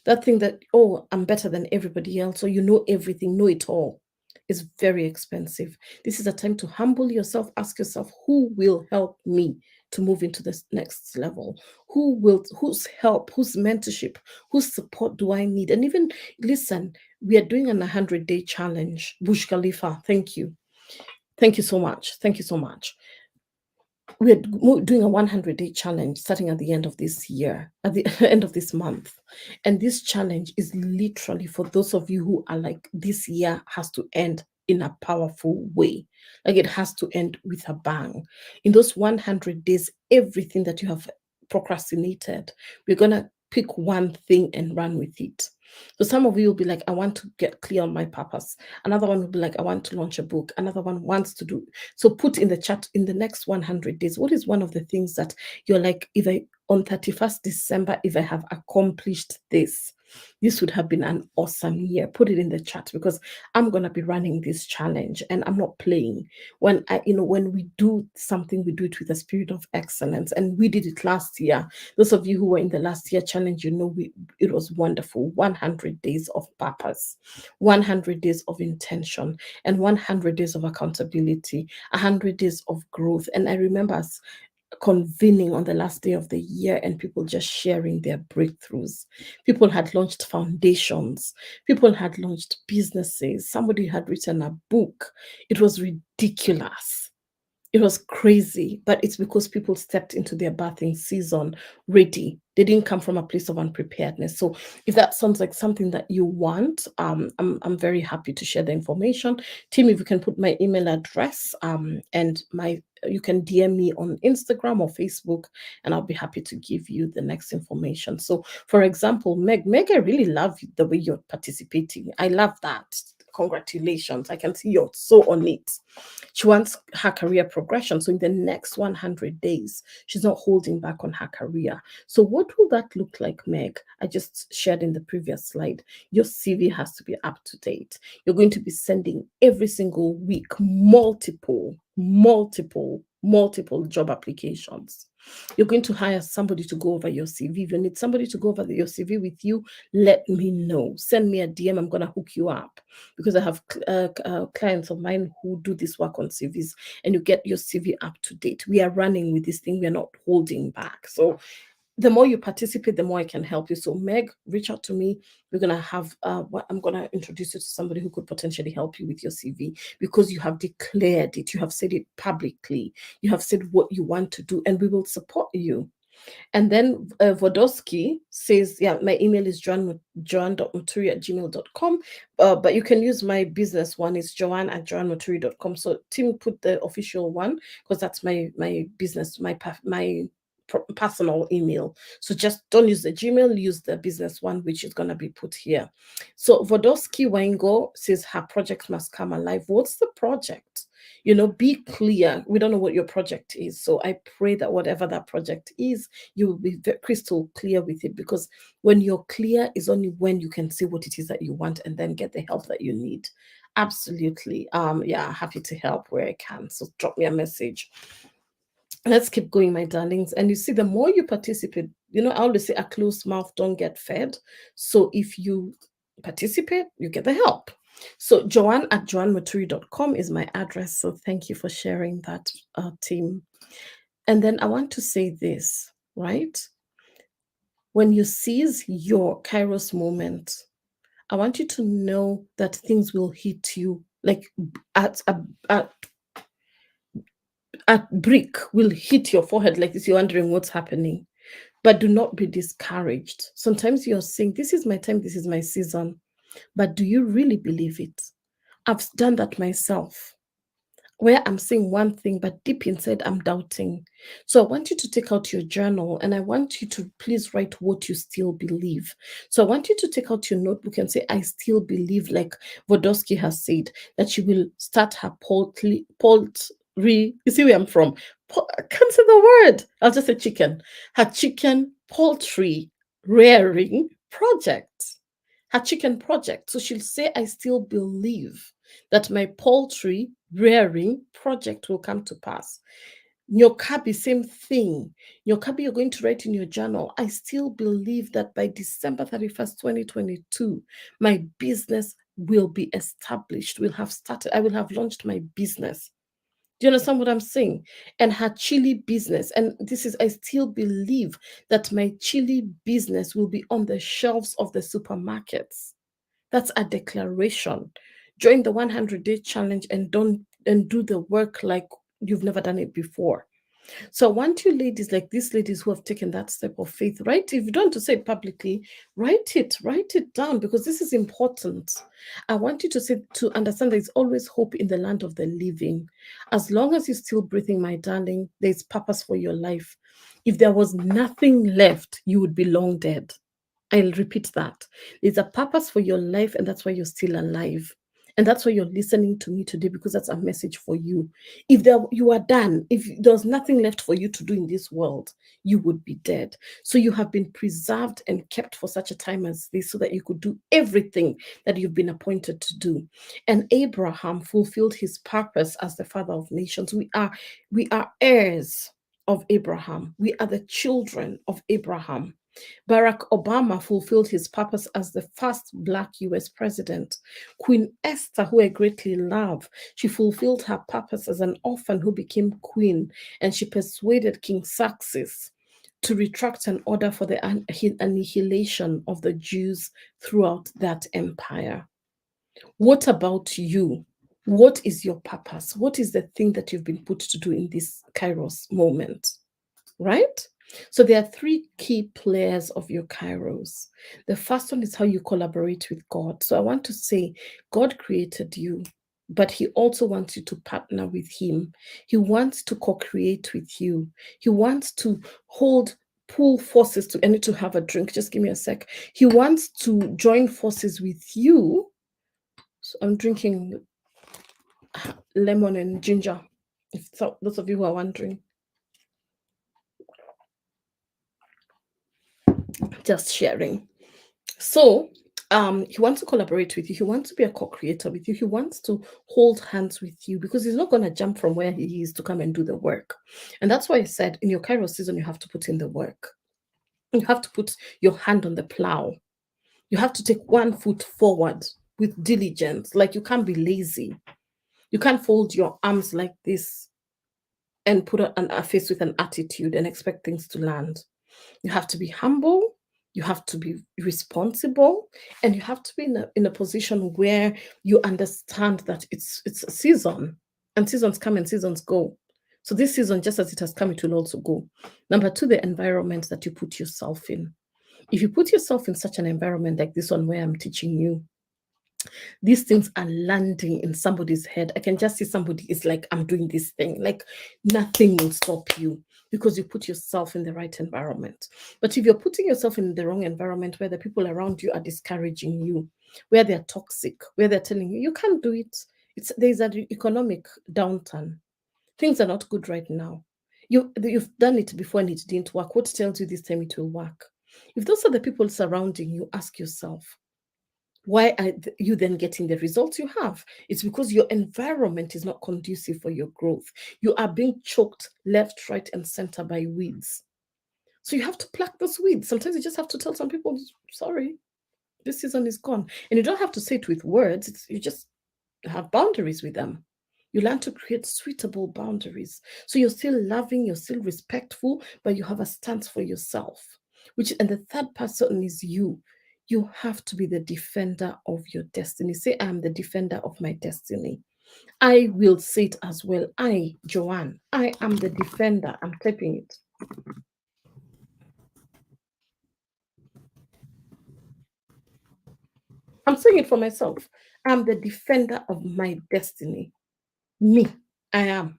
that thing that, oh, I'm better than everybody else, or you know everything, know it all, is very expensive. This is a time to humble yourself, ask yourself, who will help me to move into this next level? Whose help, whose mentorship, whose support do I need? And even, listen, we are doing an 100-day challenge. Bush Khalifa, thank you. Thank you so much. Thank you so much. We're doing a 100-day challenge starting at the end of this year, at the end of this month. And this challenge is literally for those of you who are like, this year has to end in a powerful way. Like, it has to end with a bang. In those 100 days, everything that you have procrastinated, we're going to pick one thing and run with it. So some of you will be like, I want to get clear on my purpose. Another one will be like, I want to launch a book. Another one wants to do. So put in the chat, in the next 100 days, what is one of the things that you're like, if I, on 31st December, if I have accomplished this would have been an awesome year. Put it in the chat, because I'm going to be running this challenge and I'm not playing. When we do something, we do it with a spirit of excellence. And we did it last year. Those of you who were in the last year challenge, it was wonderful. 100 days of purpose, 100 days of intention, and 100 days of accountability, 100 days of growth. And I remember us convening on the last day of the year and people just sharing their breakthroughs. People had launched foundations, people had launched businesses, somebody had written a book. It was ridiculous. It was crazy, but it's because people stepped into their birthing season ready. They didn't come from a place of unpreparedness. So if that sounds like something that you want, I'm very happy to share the information. Tim, if you can put my email address, and you can DM me on Instagram or Facebook, and I'll be happy to give you the next information. So, for example, Meg, I really love the way you're participating. I love that. Congratulations. I can see you're so on it. She wants her career progression. So in the next 100 days, she's not holding back on her career. So what will that look like, Meg? I just shared in the previous slide. Your CV has to be up to date. You're going to be sending every single week multiple job applications. You're going to hire somebody to go over your CV. If you need somebody to go over your CV with you, let me know. Send me a DM. I'm going to hook you up, because I have clients of mine who do this work on CVs, and you get your CV up to date. We are running with this thing. We are not holding back. So the more you participate, the more I can help you. So Meg, reach out to me. We're going to have, I'm going to introduce you to somebody who could potentially help you with your CV, because you have declared it. You have said it publicly. You have said what you want to do, and we will support you. And then Vodosky says, yeah, my email is joanne.muturi@gmail.com. But you can use my business one. It's joanne@joannemuturi.com. So Tim put the official one because that's my business, my personal email. So just don't use the Gmail, use the business one, which is going to be put here. So Vodosky Wango says her project must come alive. What's the project? Be clear. We don't know what your project is. So I pray that whatever that project is, you will be crystal clear with it, because when you're clear is only when you can see what it is that you want and then get the help that you need. Absolutely. Yeah, happy to help where I can. So drop me a message. Let's keep going, my darlings. And you see, the more you participate, I always say a closed mouth don't get fed. So if you participate, you get the help. So joanne@joannemuturi.com is my address. So thank you for sharing that, team. And then I want to say this, right? When you seize your Kairos moment, I want you to know that things will hit you like at a brick will hit your forehead like this. You're wondering what's happening. But do not be discouraged. Sometimes you're saying, this is my time, this is my season. But do you really believe it? I've done that myself, where I'm saying one thing, but deep inside I'm doubting. So I want you to take out your journal and I want you to please write what you still believe. So I want you to take out your notebook and say, I still believe, like Vodosky has said, that she will start her poultry. You see where I'm from? I can't say the word. I'll just say chicken. Her chicken poultry rearing project. Her chicken project. So she'll say, I still believe that my poultry rearing project will come to pass. Nyokabi, same thing. Nyokabi, you're going to write in your journal, I still believe that by December 31st, 2022, my business will be established, will have started, I will have launched my business. Do you understand what I'm saying? And her chili business, and this is, I still believe that my chili business will be on the shelves of the supermarkets. That's a declaration. Join the 100-day challenge and do the work like you've never done it before. So I want you ladies, like these ladies who have taken that step of faith, right? If you don't want to say it publicly, write it down, because this is important. I want you to understand there's always hope in the land of the living. As long as you're still breathing, my darling, there's purpose for your life. If there was nothing left, you would be long dead. I'll repeat that. There's a purpose for your life, and that's why you're still alive. And that's why you're listening to me today, because that's a message for you. If you are done, if there's nothing left for you to do in this world, you would be dead. So you have been preserved and kept for such a time as this, so that you could do everything that you've been appointed to do. And Abraham fulfilled his purpose as the father of nations. We are heirs of Abraham. We are the children of Abraham. Barack Obama fulfilled his purpose as the first Black US president. Queen Esther, who I greatly love, she fulfilled her purpose as an orphan who became queen, and she persuaded King Xerxes to retract an order for the annihilation of the Jews throughout that empire. What about you? What is your purpose? What is the thing that you've been put to do in this Kairos moment? Right? So there are three key players of your Kairos. The first one is how you collaborate with God. So I want to say, God created you, but He also wants you to partner with Him. He wants to co-create with you. He wants to pull forces to, I need to have a drink, just give me a sec. He wants to join forces with you. So I'm drinking lemon and ginger, if those of you who are wondering. Just sharing. So he wants to collaborate with you. He wants to be a co-creator with you. He wants to hold hands with you, because he's not going to jump from where he is to come and do the work. And that's why I said, in your Kairos season, you have to put in the work. You have to put your hand on the plow. You have to take one foot forward with diligence. Like, you can't be lazy. You can't fold your arms like this and put a face with an attitude and expect things to land. You have to be humble, you have to be responsible, and you have to be in a position where you understand that it's a season, and seasons come and seasons go. So this season, just as it has come, it will also go. Number two, the environment that you put yourself in. If you put yourself in such an environment like this one where I'm teaching you, these things are landing in somebody's head. I can just see somebody is like, I'm doing this thing. Like nothing will stop you because you put yourself in the right environment. But if you're putting yourself in the wrong environment where the people around you are discouraging you, where they're toxic, where they're telling you, you can't do it. There's an economic downturn. Things are not good right now. You've done it before and it didn't work. What tells you this time it will work? If those are the people surrounding you, ask yourself, why are you then getting the results you have? It's because your environment is not conducive for your growth. You are being choked left, right, and center by weeds. So you have to pluck those weeds. Sometimes you just have to tell some people, sorry, this season is gone. And you don't have to say it with words. You just have boundaries with them. You learn to create suitable boundaries. So you're still loving, you're still respectful, but you have a stance for yourself. And the third person is you. You have to be the defender of your destiny. Say, I'm the defender of my destiny. I will say it as well. Joanne, I am the defender. I'm typing it. I'm saying it for myself. I'm the defender of my destiny. Me, I am.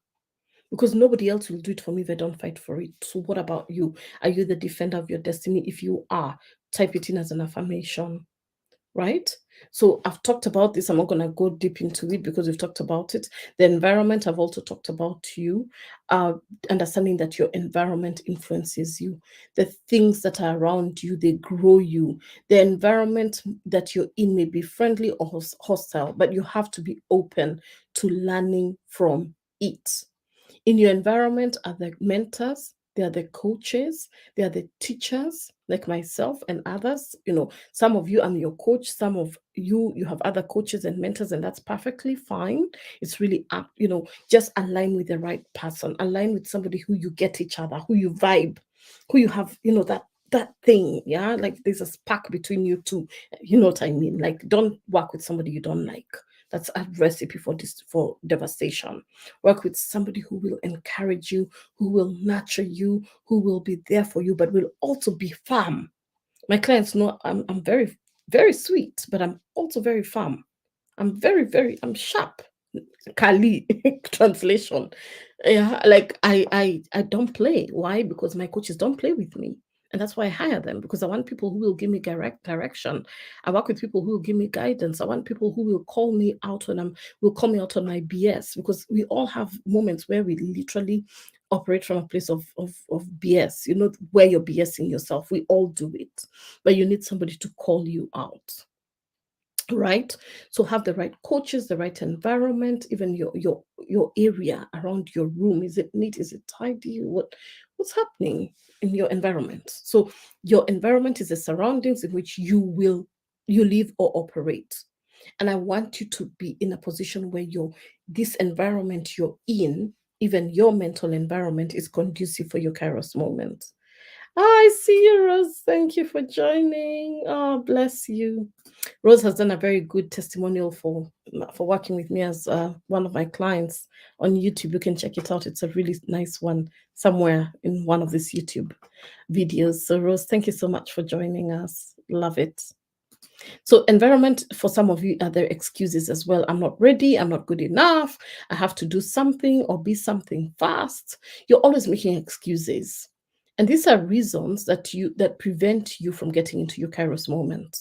Because nobody else will do it for me if I don't fight for it. So, what about you? Are you the defender of your destiny? If you are, type it in as an affirmation, right? So, I've talked about this. I'm not going to go deep into it because we've talked about it. The environment, I've also talked about you, uh, understanding that your environment influences you. The things that are around you, they grow you. The environment that you're in may be friendly or hostile, but you have to be open to learning from it. In your environment are the mentors, they are the coaches, they are the teachers like myself and others. Some of you, I'm your coach. Some of you have other coaches and mentors, and that's perfectly fine. It's really up, just align with the right person, align with somebody who you get each other, who you vibe, who you have, that thing, yeah, like there's a spark between you two. You know what I mean? Like, don't work with somebody you don't like. That's a recipe for devastation. Work with somebody who will encourage you, who will nurture you, who will be there for you, but will also be firm. My clients know I'm very, very sweet, but I'm also very firm. I'm very, I'm sharp. Kali translation. Yeah, like I don't play. Why? Because my coaches don't play with me. And that's why I hire them, because I want people who will give me direction. I work with people who will give me guidance. I want people who will call me out will call me out on my BS, because we all have moments where we literally operate from a place of BS, where you're BSing yourself. We all do it. But you need somebody to call you out, right? So have the right coaches, the right environment, even your area around your room. Is it neat? Is it tidy? What's happening in your environment? So your environment is the surroundings in which you live or operate. And I want you to be in a position where this environment you're in, even your mental environment, is conducive for your Kairos moment. I see you, Rose. Thank you for joining. Oh, bless you. Rose has done a very good testimonial for working with me as one of my clients on YouTube. You can check it out. It's a really nice one somewhere in one of these YouTube videos. So, Rose, thank you so much for joining us. Love it. So, environment for some of you are their excuses as well. I'm not ready. I'm not good enough. I have to do something or be something fast. You're always making excuses. And these are reasons that prevent you from getting into your Kairos moment.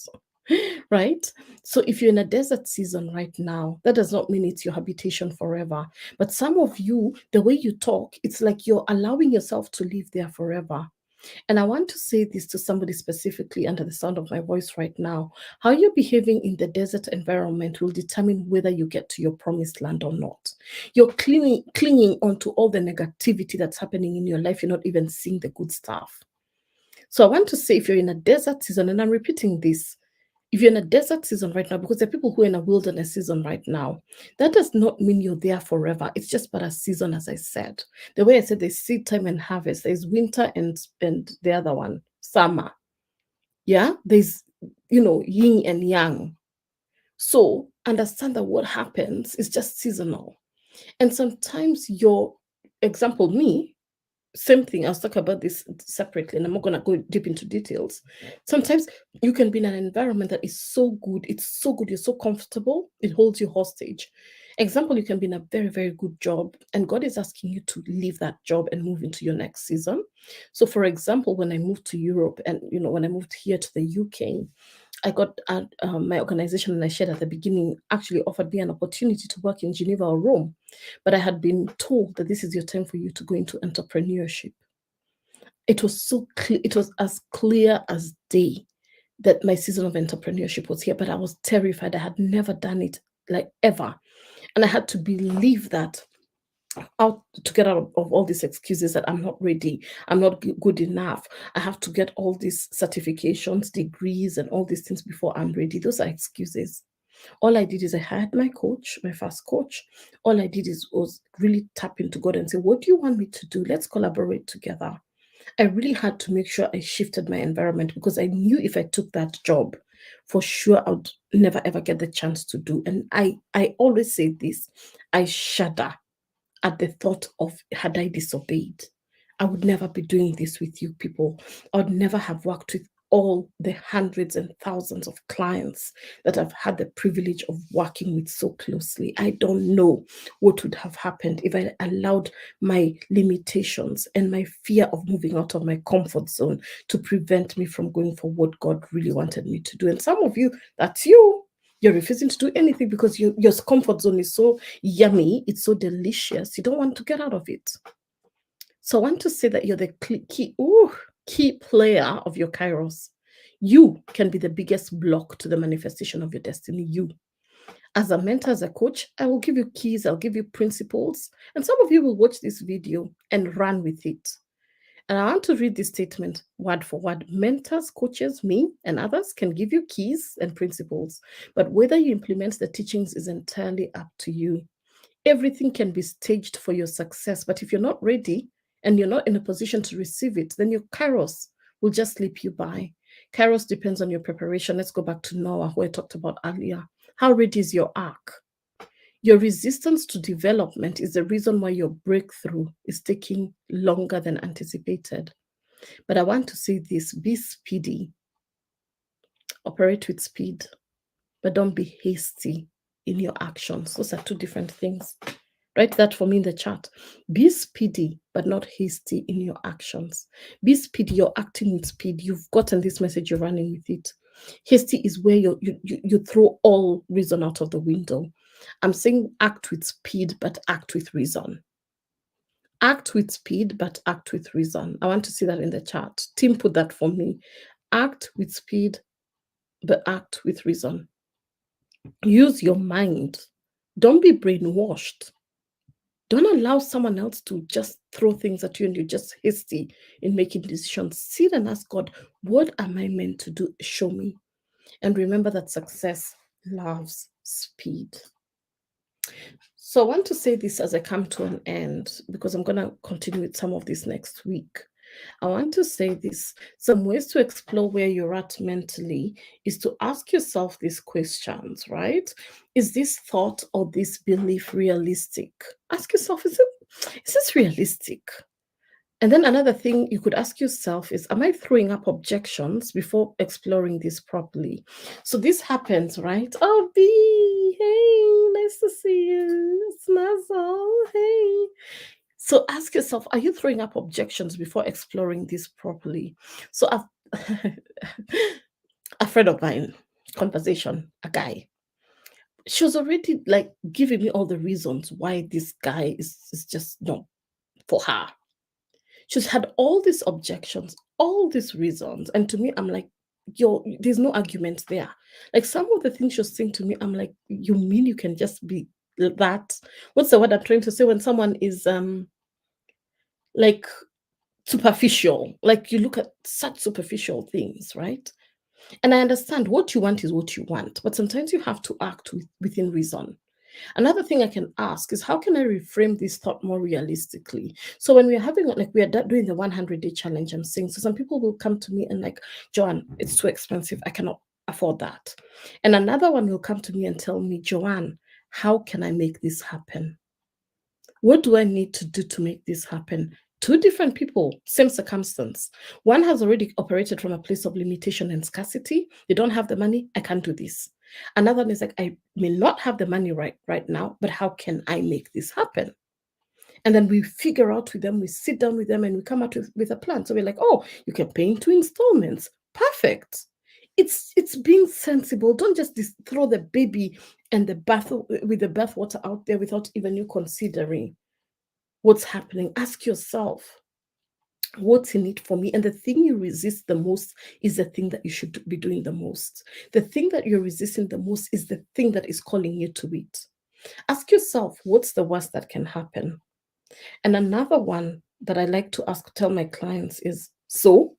Right? So if you're in a desert season right now, that does not mean it's your habitation forever. But some of you, the way you talk, it's like you're allowing yourself to live there forever. And I want to say this to somebody specifically under the sound of my voice right now. How you're behaving in the desert environment will determine whether you get to your promised land or not. You're clinging onto all the negativity that's happening in your life. You're not even seeing the good stuff. So I want to say, if you're in a desert season, and I'm repeating this, if you're in a desert season right now, because there are people who are in a wilderness season right now, that does not mean you're there forever. It's just but a season, as I said. The way I said, there's seed time and harvest. There's winter and the other one, summer. Yeah, there's yin and yang. So understand that what happens is just seasonal, and sometimes example, me, same thing. I'll talk about this separately, and I'm not going to go deep into details. Sometimes you can be in an environment that is so good, it's so good, you're so comfortable, it holds you hostage. Example, you can be in a very, very good job, and God is asking you to leave that job and move into your next season. So, for example, when I moved to Europe, and when I moved here to the UK, I got my organization, and I shared at the beginning, actually offered me an opportunity to work in Geneva or Rome. But I had been told that this is your time for you to go into entrepreneurship. It was so clear, it was as clear as day that my season of entrepreneurship was here, but I was terrified. I had never done it, like, ever. And I had to believe that, out to get out of all these excuses that I'm not ready, I'm not good enough, I have to get all these certifications, degrees, and all these things before I'm ready. Those are excuses. All I did is I hired my coach, my first coach. All I did was really tap into God and say, what do you want me to do? Let's collaborate together. I really had to make sure I shifted my environment, because I knew if I took that job, for sure I would never ever get the chance to do. And I always say this, I shudder at the thought of, had I disobeyed, I would never be doing this with you people. I would never have worked with all the hundreds and thousands of clients that I've had the privilege of working with so closely. I don't know what would have happened if I allowed my limitations and my fear of moving out of my comfort zone to prevent me from going for what God really wanted me to do. And some of you, that's you. You're refusing to do anything because your comfort zone is so yummy, it's so delicious, you don't want to get out of it. So I want to say that you're the key player of your Kairos. You can be the biggest block to the manifestation of your destiny. You. As a mentor, as a coach, I will give you keys, I'll give you principles, and some of you will watch this video and run with it. And I want to read this statement word for word. Mentors, coaches, me, and others can give you keys and principles, but whether you implement the teachings is entirely up to you. Everything can be staged for your success, but if you're not ready and you're not in a position to receive it, then your Kairos will just slip you by. Kairos depends on your preparation. Let's go back to Noah, who I talked about earlier. How ready is your ark? Your resistance to development is the reason why your breakthrough is taking longer than anticipated. But I want to say this, be speedy, operate with speed, but don't be hasty in your actions. Those are two different things. Write that for me in the chat. Be speedy, but not hasty in your actions. Be speedy, you're acting with speed. You've gotten this message, you're running with it. Hasty is where you throw all reason out of the window. I'm saying act with speed, but act with reason. Act with speed, but act with reason. I want to see that in the chat. Tim put that for me. Act with speed, but act with reason. Use your mind. Don't be brainwashed. Don't allow someone else to just throw things at you and you're just hasty in making decisions. Sit and ask God, what am I meant to do? Show me. And remember that success loves speed. So I want to say this as I come to an end, because I'm going to continue with some of this next week. I want to say this. Some ways to explore where you're at mentally is to ask yourself these questions, right? Is this thought or this belief realistic? Ask yourself, is this realistic? And then another thing you could ask yourself is, am I throwing up objections before exploring this properly? So this happens, right? Oh, B, hey, nice to see you. Snuzzle, hey. So ask yourself, are you throwing up objections before exploring this properly? So a friend of mine, conversation, a guy, she was already like giving me all the reasons why this guy is just not for her. She's had all these objections, all these reasons. And to me, I'm like, there's no argument there. Like some of the things she was saying to me, I'm like, you mean you can just be that? What's the word I'm trying to say when someone is like superficial? Like you look at such superficial things, right? And I understand what you want is what you want, but sometimes you have to act within reason. Another thing I can ask is, how can I reframe this thought more realistically? So when we're having, like, we are doing the 100-day challenge, I'm saying, so some people will come to me and like, Joanne, it's too expensive, I cannot afford that. And another one will come to me and tell me, Joanne, how can I make this happen? What do I need to do to make this happen? Two different people, same circumstance. One has already operated from a place of limitation and scarcity. They don't have the money. I can't do this. Another one is like, I may not have the money right now, but how can I make this happen? And then we figure out with them, we sit down with them and we come out with a plan. So we're like, oh, you can pay in 2 installments. Perfect. It's being sensible. Don't just throw the baby and the bath with the bathwater out there without even you considering what's happening. Ask yourself, what's in it for me? And the thing you resist the most is the thing that you should be doing the most. The thing that you're resisting the most is the thing that is calling you to it. Ask yourself, what's the worst that can happen? And another one that I like to tell my clients is, so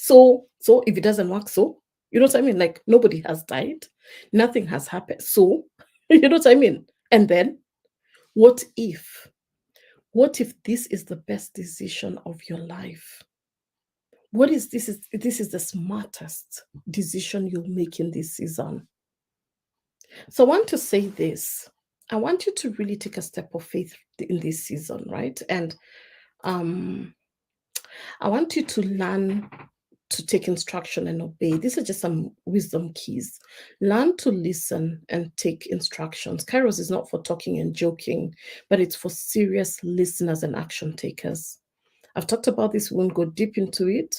if it doesn't work, so, you know what I mean? Like, nobody has died, nothing has happened. So, you know what I mean? And then, what if? What if this is the best decision of your life? What is this? This is the smartest decision you'll make in this season. So I want to say this. I want you to really take a step of faith in this season, right? And um I want you to learn to take instruction and obey. These are just some wisdom keys. Learn to listen and take instructions. Kairos is not for talking and joking, but it's for serious listeners and action takers. I've talked about this, we won't go deep into it,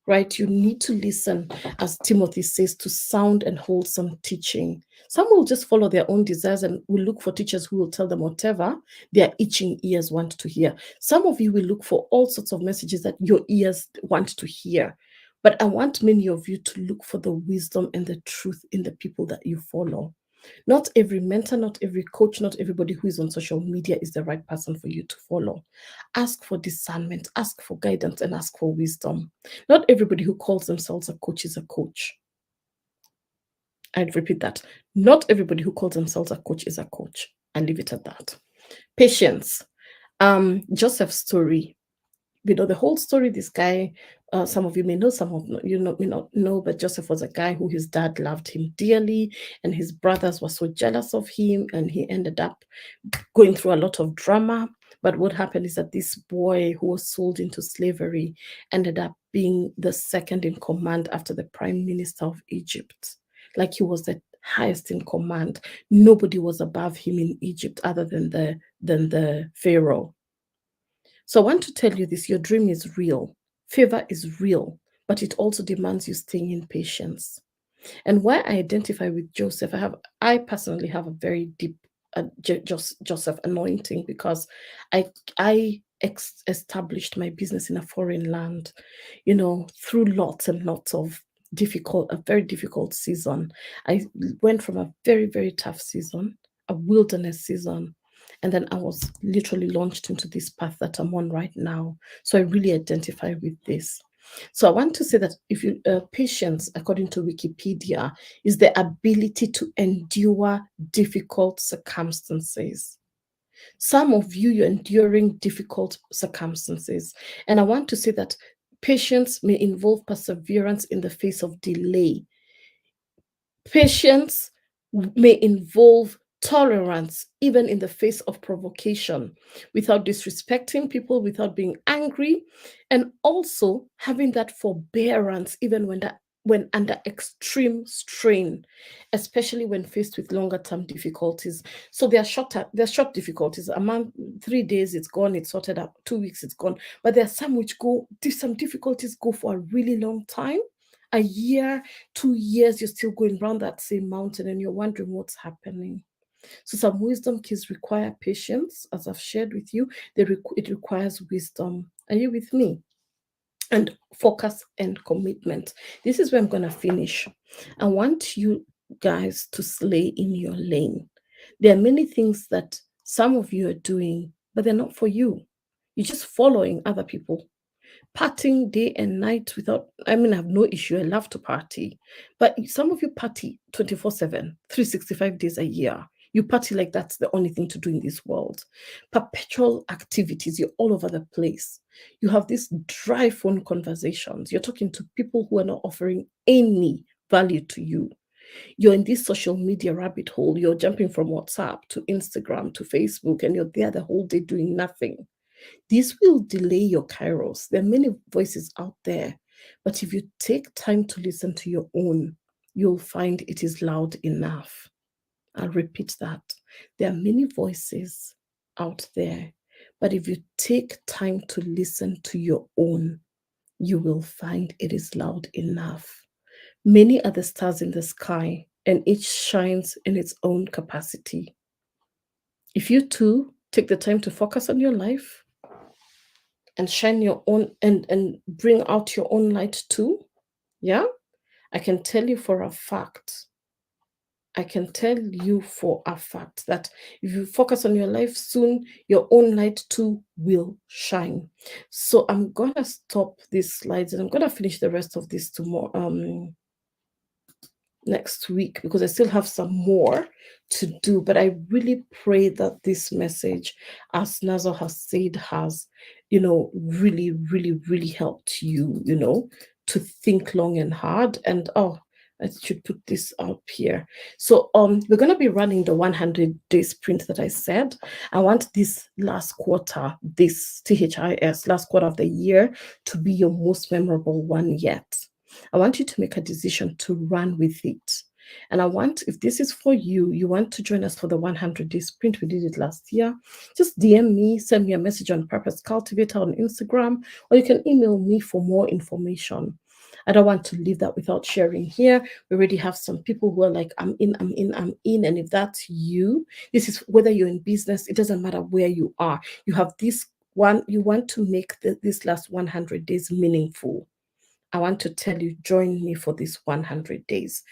right? You need to listen, as Timothy says, to sound and wholesome teaching. Some will just follow their own desires and will look for teachers who will tell them whatever their itching ears want to hear. Some of you will look for all sorts of messages that your ears want to hear. But I want many of you to look for the wisdom and the truth in the people that you follow. Not every mentor, not every coach, not everybody who is on social media is the right person for you to follow. Ask for discernment, ask for guidance, and ask for wisdom. Not everybody who calls themselves a coach is a coach. I'd repeat that. Not everybody who calls themselves a coach is a coach. I leave it at that. Patience. Joseph's story. We know the whole story. This guy, some of you may know, some of you may not know, but Joseph was a guy who his dad loved him dearly, and his brothers were so jealous of him, and he ended up going through a lot of drama. But what happened is that this boy who was sold into slavery ended up being the second in command after the prime minister of Egypt. Like, he was the highest in command. Nobody was above him in Egypt other than the Pharaoh. So I want to tell you this, your dream is real. Favor is real, but it also demands you staying in patience. And why I identify with Joseph, I personally have a very deep Joseph anointing, because I established my business in a foreign land, through lots and lots of a very difficult season. I went from a very, very tough season, a wilderness season, and then I was literally launched into this path that I'm on right now. So I really identify with this. So I want to say that if you patience, according to Wikipedia, is the ability to endure difficult circumstances. Some of you, you're enduring difficult circumstances. And I want to say that patience may involve perseverance in the face of delay. Patience may involve tolerance, even in the face of provocation, without disrespecting people, without being angry, and also having that forbearance, even when under extreme strain, especially when faced with longer term difficulties. So there are short difficulties. A month, 3 days, it's gone, it's sorted out. 2 weeks, it's gone. But there are some difficulties go for a really long time. A year, 2 years, you're still going around that same mountain and you're wondering what's happening. So some wisdom keys require patience, as I've shared with you. It requires wisdom. Are you with me? And focus and commitment. This is where I'm going to finish. I want you guys to slay in your lane. There are many things that some of you are doing, but they're not for you. You're just following other people, partying day and night without, I mean, I have no issue. I love to party. But some of you party 24/7, 365 days a year. You party like that's the only thing to do in this world. Perpetual activities, you're all over the place. You have these dry phone conversations. You're talking to people who are not offering any value to you. You're in this social media rabbit hole. You're jumping from WhatsApp to Instagram to Facebook, and you're there the whole day doing nothing. This will delay your Kairos. There are many voices out there, but if you take time to listen to your own, you'll find it is loud enough. I'll repeat that. There are many voices out there, but if you take time to listen to your own, you will find it is loud enough. Many are the stars in the sky, and each shines in its own capacity. If you too take the time to focus on your life and shine your own and bring out your own light too, yeah, I can tell you for a fact I can tell you for a fact that if you focus on your life soon, your own light too will shine. So I'm gonna stop these slides and I'm gonna finish the rest of this tomorrow, next week, because I still have some more to do. But I really pray that this message, as Nazo has said, has, really, really, really helped you, to think long and hard. And I should put this up here. So we're gonna be running the 100-day sprint that I said. I want this last quarter, this THIS last quarter of the year, to be your most memorable one yet. I want you to make a decision to run with it. And I want, if this is for you, you want to join us for the 100-day sprint. We did it last year. Just DM me, send me a message on Purpose Cultivator on Instagram, or you can email me for more information. I don't want to leave that without sharing here. We already have some people who are like, I'm in, I'm in, I'm in. And if that's you, this is whether you're in business, it doesn't matter where you are. You have this one, you want to make this last 100 days meaningful. I want to tell you, join me for this 100 days.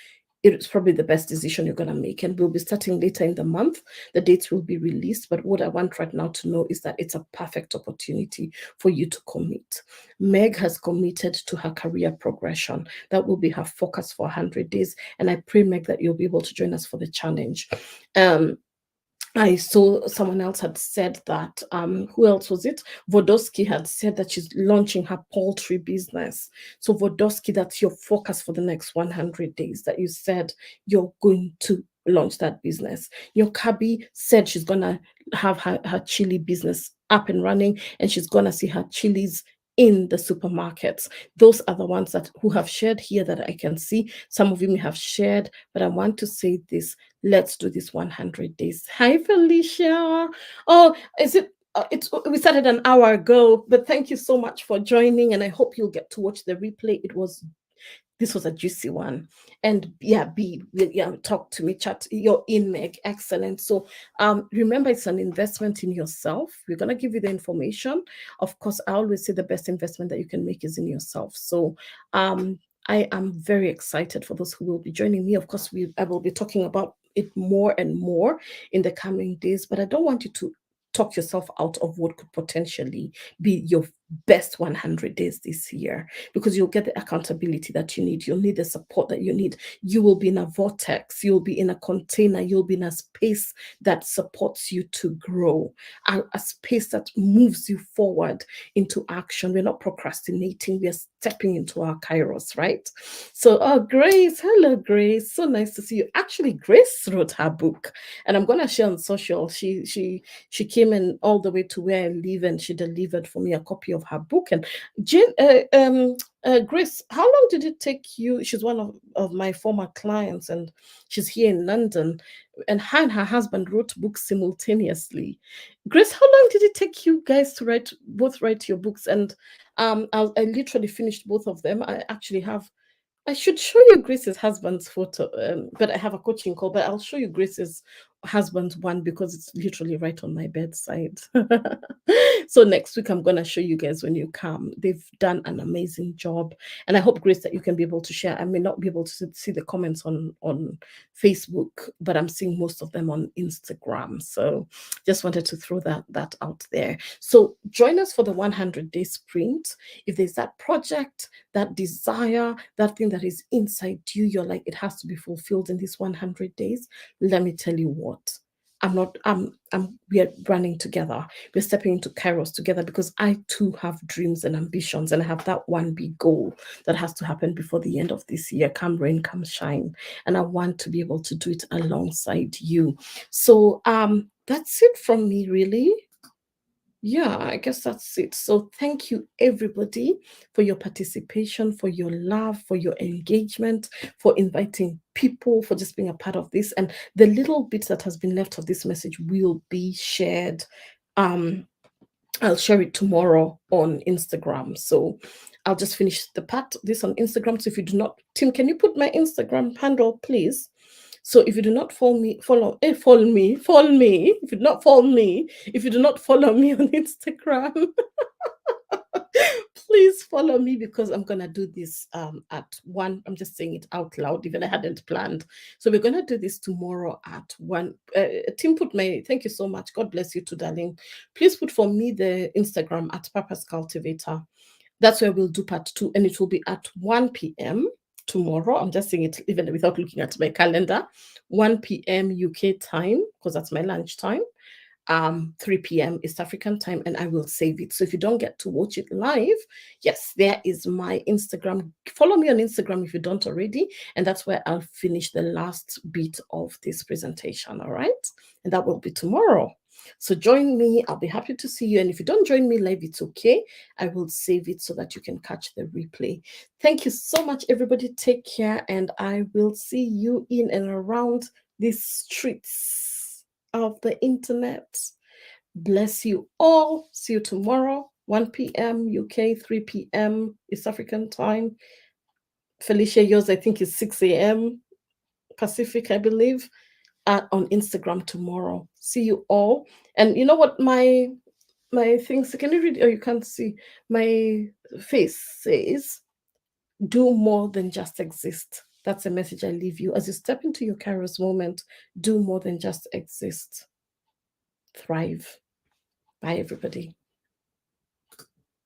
It's probably the best decision you're going to make. And we'll be starting later in the month. The dates will be released. But what I want right now to know is that it's a perfect opportunity for you to commit. Meg has committed to her career progression. That will be her focus for 100 days. And I pray, Meg, that you'll be able to join us for the challenge. I saw someone else had said that, who else was it? Vodosky had said that she's launching her poultry business. So Vodosky, that's your focus for the next 100 days, that you said you're going to launch that business. Your Kabi said she's going to have her chili business up and running, and she's going to see her chilies in the supermarkets. Those are the ones that who have shared here that I can see. Some of you may have shared, but I want to say this. Let's do this 100 days. Hi, Felicia. Oh, is it? We started an hour ago, but thank you so much for joining, and I hope you'll get to watch the replay. This was a juicy one. And yeah, talk to me, chat. You're in, Meg. Excellent. So remember, it's an investment in yourself. We're going to give you the information. Of course, I always say the best investment that you can make is in yourself. So I am very excited for those who will be joining me. Of course, I will be talking about it more and more in the coming days, but I don't want you to talk yourself out of what could potentially be your best 100 days this year, because you'll get the accountability that you need. You'll need the support that you need. You will be in a vortex. You'll be in a container. You'll be in a space that supports you to grow, a space that moves you forward into action. We're not procrastinating. We're stepping into our Kairos, right? So, Grace, hello, Grace. So nice to see you. Actually, Grace wrote her book, and I'm gonna share on social. She came in all the way to where I live, and she delivered for me a copy of her book. And Grace, how long did it take you? She's one of my former clients, and she's here in London. And her husband wrote books simultaneously. Grace, how long did it take you guys to both write your books? And I literally finished both of them. I should show you Grace's husband's photo, but I have a coaching call, but I'll show you Grace's husband's one because it's literally right on my bedside. So next week, I'm going to show you guys when you come. They've done an amazing job. And I hope, Grace, that you can be able to share. I may not be able to see the comments on Facebook, but I'm seeing most of them on Instagram. So just wanted to throw that out there. So join us for the 100-day sprint. If there's that project, that desire, that thing that is inside you, you're like, it has to be fulfilled in these 100 days. Let me tell you what, we are running together. We're stepping into Kairos together because I too have dreams and ambitions, and I have that one big goal that has to happen before the end of this year, come rain, come shine. And I want to be able to do it alongside you. So that's it from me, really. Yeah, I guess that's it. So thank you, everybody, for your participation, for your love, for your engagement, for inviting people, for just being a part of this. And the little bits that has been left of this message will be shared. I'll share it tomorrow on Instagram. So I'll just finish this on Instagram. So if you do not, Tim, can you put my Instagram handle, please? So if you do not follow me. If you do not follow me, if you do not follow me on Instagram, please follow me, because I'm gonna do this at 1. I'm just saying it out loud, even I hadn't planned. So we're gonna do this tomorrow at 1. Tim, thank you so much. God bless you too, darling. Please put for me the Instagram at Papa's Cultivator. That's where we'll do part 2, and it will be at 1 p.m. tomorrow. I'm just saying it even without looking at my calendar. 1 p.m. UK time, because that's my lunch time. 3 p.m. East African time, and I will save it. So if you don't get to watch it live, yes, there is my Instagram. Follow me on Instagram if you don't already, and that's where I'll finish the last bit of this presentation, all right? And that will be tomorrow. So join me. I'll be happy to see you. And if you don't join me live, it's okay. I will save it so that you can catch the replay. Thank you so much, everybody. Take care, and I will see you in and around these streets of the internet. Bless you all. See you tomorrow, 1 p.m. UK, 3 p.m. East African time. Felicia, yours I think is 6 a.m. Pacific, I believe. On Instagram tomorrow. See you all. And you know what my things, can you read? Oh, you can't see. My face says, do more than just exist. That's a message I leave you as you step into your Kairos moment. Do more than just exist. Thrive. Bye, everybody.